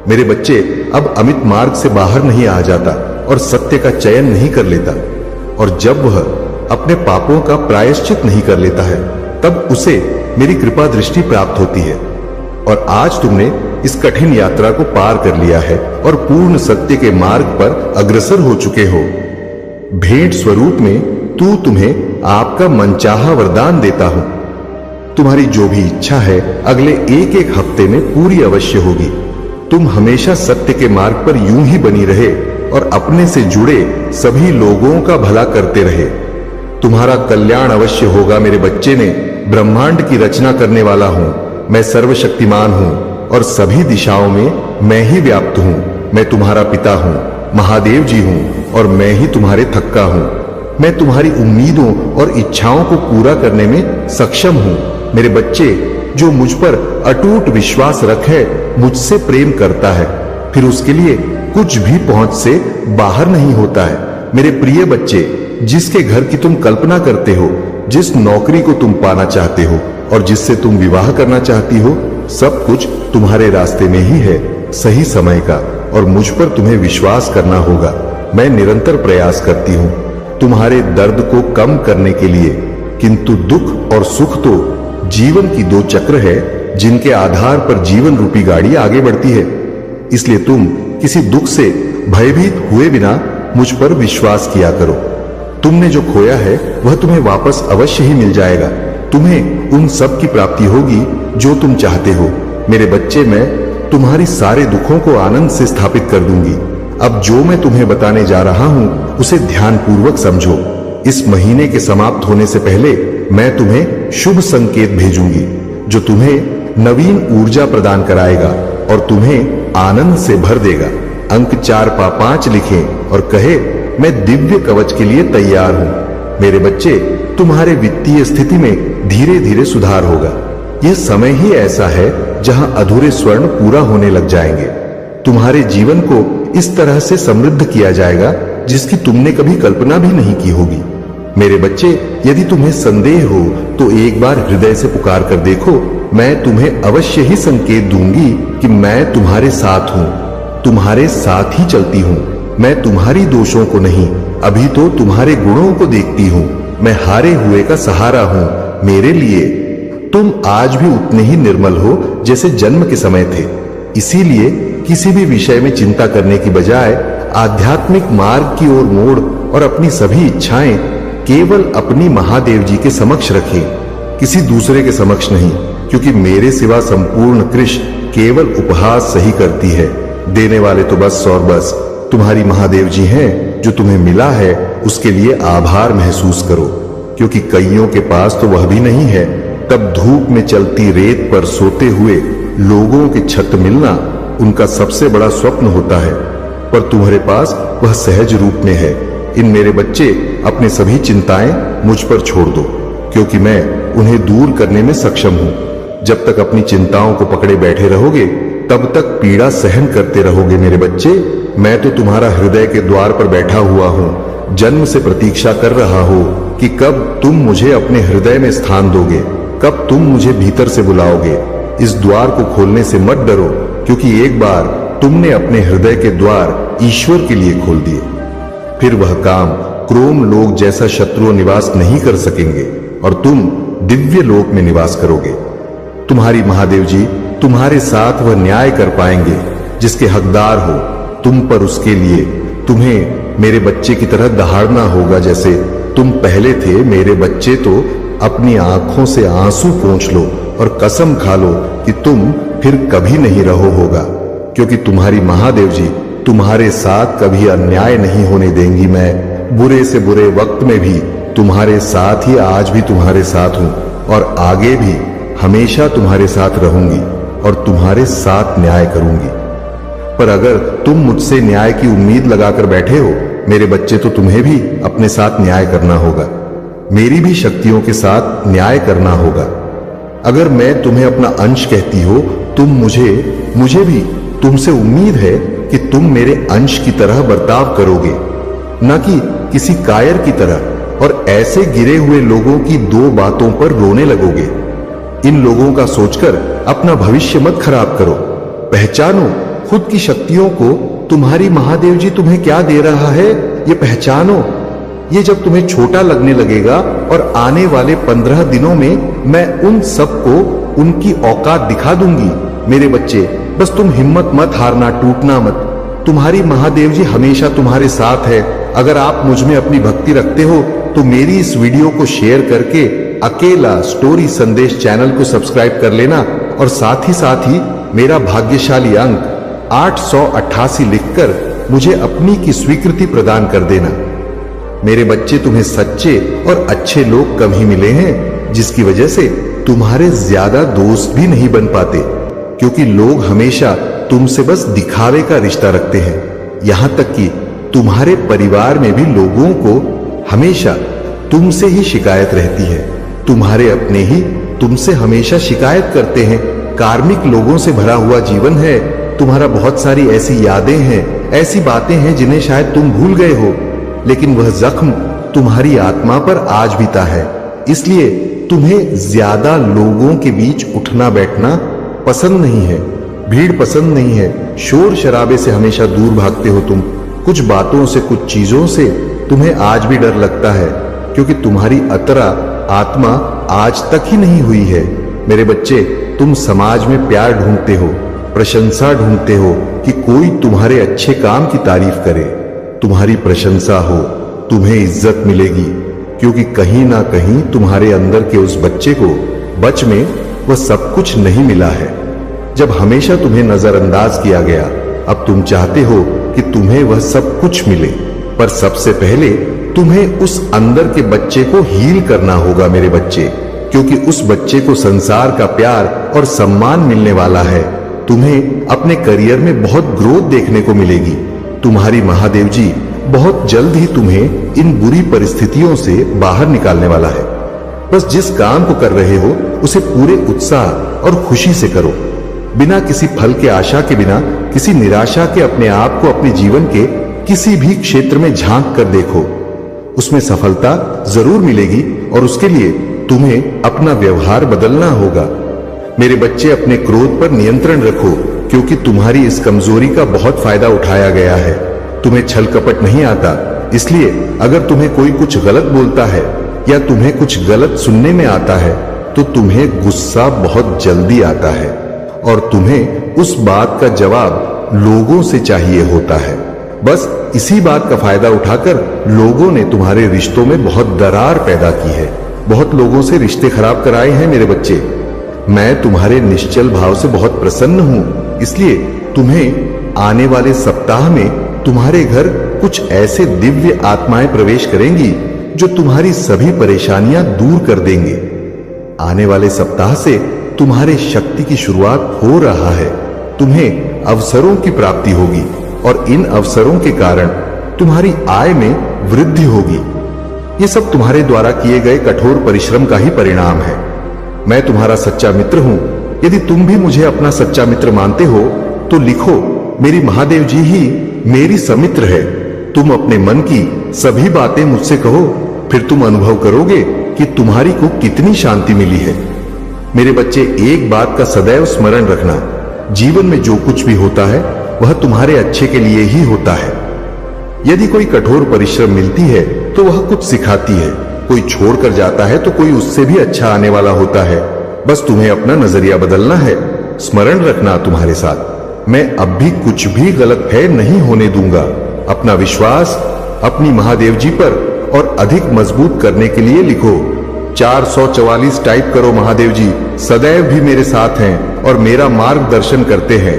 मेरे बच्चे, अब अमित मार्ग से बाहर नहीं आ जाता और सत्य का चयन नहीं कर लेता, और जब वह अपने पापों का प्रायश्चित नहीं कर लेता है, तब उसे मेरी कृपा दृष्टि प्राप्त होती है। और आज तुमने इस कठिन यात्रा को पार कर लिया है और पूर्ण सत्य के मार्ग पर अग्रसर हो चुके हो। भेंट स्वरूप में तुम्हें आपका मनचाहा वरदान देता हूं। तुम्हारी जो भी इच्छा है, अगले एक एक हफ्ते में पूरी अवश्य होगी। तुम हमेशा सत्य के मार्ग पर यूं ही बनी रहे और अपने से जुड़े सभी लोगों का भला करते रहे। तुम्हारा कल्याण अवश्य होगा मेरे बच्चे। ने ब्रह्मांड की रचना करने वाला हूं, मैं सर्वशक्तिमान हूं और सभी दिशाओं में मैं ही व्याप्त हूं। मैं तुम्हारा पिता हूं, महादेव जी हूं, और मैं ही तुम्हारे थक्का हूं। मैं तुम्हारी उम्मीदों और इच्छाओं को पूरा करने में सक्षम हूं। मेरे बच्चे, जो मुझ पर अटूट विश्वास रखे, मुझसे प्रेम करता है, फिर उसके लिए कुछ भी पहुंच से बाहर नहीं होता है। मेरे प्रिय बच्चे, जिसके घर की तुम कल्पना करते हो, जिस नौकरी को तुम पाना चाहते हो और जिससे तुम विवाह करना चाहती हो, सब कुछ तुम्हारे रास्ते में ही है, सही समय का। और मुझ पर तुम्हें विश्वास करना होगा। मैं निरंतर प्रयास करती हूं तुम्हारे दर्द को कम करने के लिए, किंतु दुख और सुख तो जीवन की दो चक्र है जिनके आधार पर जीवन रूपी गाड़ी आगे बढ़ती है। इसलिए तुम किसी दुख से भयभीत हुए बिना मुझ पर विश्वास किया करो। तुमने जो खोया है वह तुम्हें वापस अवश्य ही मिल जाएगा। तुम्हें उन सब की प्राप्ति होगी जो तुम चाहते हो। मेरे बच्चे, मैं तुम्हारी सारे दुखों को आनंद से स्थापित कर दूंगी। अब जो मैं तुम्हें बताने जा रहा हूं उसे ध्यानपूर्वक समझो। इस महीने के समाप्त होने से पहले मैं तुम्हें शुभ संकेत भेजूंगी, जो तुम्हें नवीन ऊर्जा प्रदान कराएगा और तुम्हें आनंद से भर देगा। अंक 4 पा 5 लिखें और कहे, मैं दिव्य कवच के लिए तैयार हूं। मेरे बच्चे, तुम्हारे वित्तीय स्थिति में धीरे धीरे सुधार होगा। यह समय ही ऐसा है जहां अधूरे स्वर्ण पूरा होने लग जाएंगे। तुम्हारे जीवन को इस तरह से समृद्ध किया जाएगा जिसकी तुमने कभी कल्पना भी नहीं की होगी। मेरे बच्चे, यदि तुम्हें संदेह हो तो एक बार हृदय से पुकार कर देखो। मैं तुम्हें अवश्य ही संकेत दूंगी कि मैं तुम्हारे साथ हूं, तुम्हारे साथ ही चलती हूं। मैं तुम्हारी दोषों को नहीं, अभी तो तुम्हारे गुणों को देखती हूं। मैं हारे हुए का सहारा हूं। मेरे लिए तुम आज भी उतने ही निर्मल हो जैसे जन्म के समय थे। इसीलिए किसी भी विषय में चिंता करने की बजाय आध्यात्मिक मार्ग की ओर मोड़ और अपनी सभी इच्छाएं केवल अपनी महादेव जी के समक्ष रखें, किसी दूसरे के समक्ष नहीं, क्योंकि मेरे सिवा संपूर्ण कृष्ण केवल उपहास सही करती है। देने वाले तो बस और बस तुम्हारी महादेव जी हैं। जो तुम्हें मिला है उसके लिए आभार महसूस करो, क्योंकि कईयों के पास तो वह भी नहीं है। तब धूप में चलती रेत पर सोते हुए लोगों की छत मिलना उनका सबसे बड़ा स्वप्न होता है, पर तुम्हारे पास वह सहज रूप में है। इन मेरे बच्चे, अपने सभी चिंताएं मुझ पर छोड़ दो, क्योंकि मैं उन्हें दूर करने में सक्षम हूं। जब तक अपनी चिंताओं को पकड़े बैठे रहोगे, तब तक पीड़ा सहन करते रहोगे मेरे बच्चे। मैं तो तुम्हारा हृदय के द्वार पर बैठा हुआ हूं, जन्म से प्रतीक्षा कर रहा हूं कि कब तुम मुझे अपने हृदय में स्थान दोगे, कब तुम मुझे भीतर से बुलाओगे। इस द्वार को खोलने से मत डरो, क्योंकि एक बार तुमने अपने हृदय के द्वार ईश्वर के लिए खोल दिए, फिर वह काम क्रोम लोक जैसा शत्रु निवास नहीं कर सकेंगे और तुम दिव्य लोक में निवास करोगे। तुम्हारी महादेव जी तुम्हारे साथ वह न्याय कर पाएंगे जिसके हकदार हो तुम, पर उसके लिए तुम्हें मेरे बच्चे की तरह दहाड़ना होगा जैसे तुम पहले थे। मेरे बच्चे, तो अपनी आंखों से आंसू पोंछ लो और कसम खा लो कि तुम फिर कभी नहीं रहो होगा, क्योंकि तुम्हारी महादेव जी तुम्हारे साथ कभी अन्याय नहीं होने देंगी। मैं बुरे से बुरे वक्त में भी तुम्हारे साथ ही आज भी तुम्हारे साथ हूं और आगे भी हमेशा तुम्हारे साथ रहूंगी और तुम्हारे साथ न्याय करूंगी। पर अगर तुम मुझसे न्याय की उम्मीद लगाकर बैठे हो मेरे बच्चे, तो तुम्हें भी अपने साथ न्याय करना होगा, मेरी भी शक्तियों के साथ न्याय करना होगा। अगर मैं तुम्हें अपना अंश कहती हो, तुम मुझे भी तुमसे उम्मीद है कि तुम मेरे अंश की तरह बर्ताव करोगे, न कि किसी कायर की तरह, और ऐसे गिरे हुए लोगों की दो बातों पर रोने लगोगे। इन लोगों का सोचकर अपना भविष्य मत खराब करो। पहचानो खुद की शक्तियों को। तुम्हारी महादेव जी तुम्हें क्या दे रहा है ये पहचानो। ये जब तुम्हें छोटा लगने लगेगा और आने वाले 15 दिनों में मैं उन सबको उनकी औकात दिखा दूंगी। मेरे बच्चे, बस तुम हिम्मत मत हारना, टूटना मत। तुम्हारी महादेव जी हमेशा तुम्हारे साथ है। अगर आप मुझ में अपनी भक्ति रखते हो तो मेरी इस वीडियो को शेयर करके अकेला स्टोरी संदेश चैनल को सब्सक्राइब कर लेना और साथ ही मेरा भाग्यशाली अंक 888 लिखकर मुझे अपनी की स्वीकृति प्रदान कर देना। मेरे बच्चे, तुम्हें सच्चे और अच्छे लोग कम ही मिले हैं, जिसकी वजह से तुम्हारे ज्यादा दोस्त भी नहीं बन पाते, क्योंकि लोग हमेशा तुमसे बस दिखावे का रिश्ता रखते हैं। यहां तक कि तुम्हारे परिवार में भी लोगों को हमेशा तुमसे ही शिकायत रहती है। तुम्हारे अपने ही तुमसे हमेशा शिकायत करते हैं। कार्मिक लोगों से भरा हुआ जीवन है तुम्हारा। बहुत सारी ऐसी यादें हैं, ऐसी बातें हैं जिन्हें शायद तुम भूल गए हो, लेकिन वह जख्म तुम्हारी आत्मा पर आज बीता है। इसलिए तुम्हें ज्यादा लोगों के बीच उठना बैठना पसंद नहीं है, भीड़ पसंद नहीं है, शोर शराबे से हमेशा दूर भागते हो तुम। कुछ बातों से, कुछ चीजों से तुम्हें आज भी डर लगता है, क्योंकि तुम्हारी अतरा आत्मा आज तक ही नहीं हुई है। मेरे बच्चे, तुम समाज में प्यार ढूंढते हो, प्रशंसा ढूंढते हो कि कोई तुम्हारे अच्छे काम की तारीफ करे, तुम्हारी प्रशंसा हो, तुम्हें इज्जत मिलेगी, क्योंकि कहीं ना कहीं तुम्हारे अंदर के उस बच्चे को बच में वह सब कुछ नहीं मिला है। जब हमेशा तुम्हें नजरअंदाज किया गया, अब तुम चाहते हो कि तुम्हें वह सब कुछ मिले, पर सबसे पहले तुम्हें उस अंदर के बच्चे को हील करना होगा मेरे बच्चे, क्योंकि उस बच्चे को संसार का प्यार और सम्मान मिलने वाला है। तुम्हें अपने करियर में बहुत ग्रोथ देखने को मिलेगी। तुम्हारी महादेव जी बहुत जल्द ही तुम्हें इन बुरी परिस्थितियों से बाहर निकालने वाला है। बस जिस काम को कर रहे हो उसे पूरे उत्साह और खुशी से करो, बिना किसी फल के आशा के, बिना किसी निराशा के। अपने आप को अपने जीवन के किसी भी क्षेत्र में झांक कर देखो, उसमें सफलता जरूर मिलेगी और उसके लिए तुम्हें अपना व्यवहार बदलना होगा। मेरे बच्चे, अपने क्रोध पर नियंत्रण रखो, क्योंकि तुम्हारी इस कमजोरी का बहुत फायदा उठाया गया है। तुम्हें छल कपट नहीं आता, इसलिए अगर तुम्हें कोई कुछ गलत बोलता है या तुम्हें कुछ गलत सुनने में आता है तो तुम्हें गुस्सा बहुत जल्दी आता है और तुम्हें उस बात का जवाब लोगों से चाहिए होता है। बस इसी बात का फायदा उठाकर लोगों ने तुम्हारे रिश्तों में बहुत दरार पैदा की है, बहुत लोगों से रिश्ते खराब कराए हैं। मेरे बच्चे, मैं तुम्हारे निश्चल भाव से बहुत प्रसन्न हूं, इसलिए तुम्हें आने वाले सप्ताह में तुम्हारे घर कुछ ऐसे दिव्य आत्माएं प्रवेश करेंगी जो तुम्हारी सभी परेशानियां दूर कर देंगे। आने वाले सप्ताह से तुम्हारे शक्ति की शुरुआत हो रहा है। तुम्हें अवसरों की प्राप्ति होगी और इन अवसरों के कारण तुम्हारी आय में वृद्धि होगी। ये सब तुम्हारे द्वारा किए गए कठोर परिश्रम का ही परिणाम है। मैं तुम्हारा सच्चा मित्र हूं। यदि तुम भी मुझे अपना सच्चा मित्र मानते हो तो लिखो, मेरी महादेव जी ही मेरी समित्र है। तुम अपने मन की सभी बातें मुझसे कहो, फिर तुम अनुभव करोगे कि तुम्हारी को कितनी शांति मिली है। मेरे बच्चे, एक बात का सदैव स्मरण रखना, जीवन में जो कुछ भी होता है वह तुम्हारे अच्छे के लिए ही होता है। यदि कोई कठोर परिश्रम मिलती है तो वह कुछ सिखाती है, कोई छोड़कर जाता है तो कोई उससे भी अच्छा आने वाला होता है। बस तुम्हें अपना नजरिया बदलना है। स्मरण रखना तुम्हारे साथ, मैं अब भी कुछ भी गलतफहमी नहीं होने दूंगा। अपना विश्वास अपनी महादेव जी पर और अधिक मजबूत करने के लिए लिखो 444 टाइप करो। महादेव जी सदैव भी मेरे साथ हैं और मेरा मार्गदर्शन करते हैं।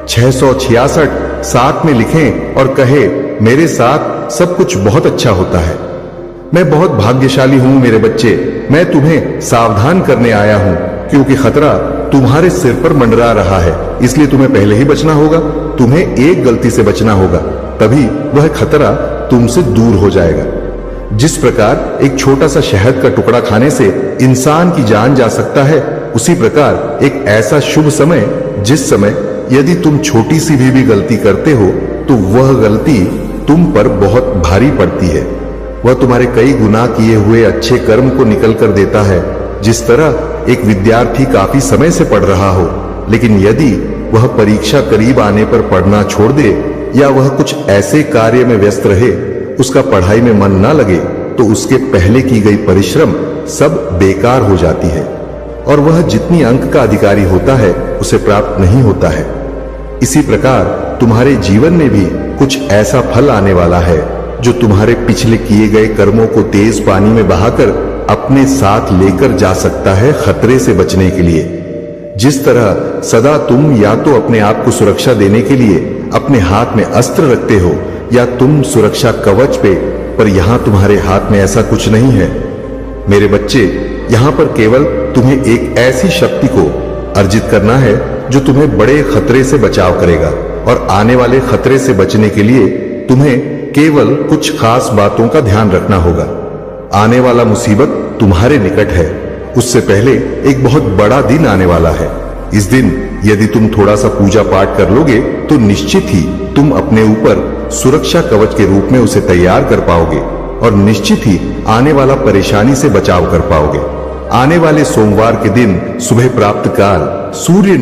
666 साथ में लिखें और कहे, मेरे साथ सब कुछ बहुत अच्छा होता है। मैं बहुत भाग्यशाली हूं मेरे बच्चे। मैं तुम्हें सावधान करने आया हूं क्योंकि खतरा तुम्हारे सिर पर मंडरा रहा है, इसलिए तुम्हें पहले ही बचना होगा। तुम्हें एक गलती से बचना होगा, तभी वह खतरा तुमसे दूर हो जाएगा। जिस प्रकार एक छोटा सा शहद का टुकड़ा खाने से इंसान की जान जा सकता है, उसी प्रकार एक ऐसा शुभ समय जिस समय यदि तुम छोटी सी भी गलती करते हो तो वह गलती तुम पर बहुत भारी पड़ती है। वह तुम्हारे कई गुना किए हुए अच्छे कर्म को निकल कर देता है। जिस तरह एक विद्यार्थी काफी समय से पढ़ रहा हो, लेकिन यदि वह परीक्षा करीब आने पर पढ़ना छोड़ दे या वह कुछ ऐसे कार्य में व्यस्त रहे, उसका पढ़ाई में मन ना लगे, तो उसके पहले की गई परिश्रम सब बेकार हो जाती है और वह जितनी अंक का अधिकारी होता है उसे प्राप्त नहीं होता है। इसी प्रकार तुम्हारे जीवन में भी कुछ ऐसा फल आने वाला है जो तुम्हारे पिछले किए गए कर्मों को तेज पानी में बहाकर अपने साथ लेकर जा सकता है खतरे से बचने के लिए। जिस तरह सदा तुम या तो अपने आप को सुरक्षा देने के लिए अपने हाथ में अस्त्र रखते हो या तुम सुरक्षा कवच पे, पर यहां तुम्हारे हाथ में ऐसा कुछ नहीं है। मेरे बच्चे, यहां पर केवल तुम्हें एक ऐसी शक्ति को अर्जित करना है जो तुम्हें बड़े खतरे से बचाव करेगा, और आने वाले खतरे से बचने के लिए तुम्हें केवल कुछ खास बातों का ध्यान रखना होगा। आने वाला मुसीबत तुम्हारे निकट है, उससे पहले एक बहुत बड़ा दिन आने वाला है। इस दिन यदि तुम थोड़ा सा पूजा पाठ कर लोगे तो निश्चित ही तुम अपने ऊपर सुरक्षा कवच के रूप में उसे तैयार कर पाओगे और निश्चित ही आने वाला परेशानी से बचाव कर पाओगे। आने वाले सोमवार के दिन सुबह प्राप्त काल सूर्य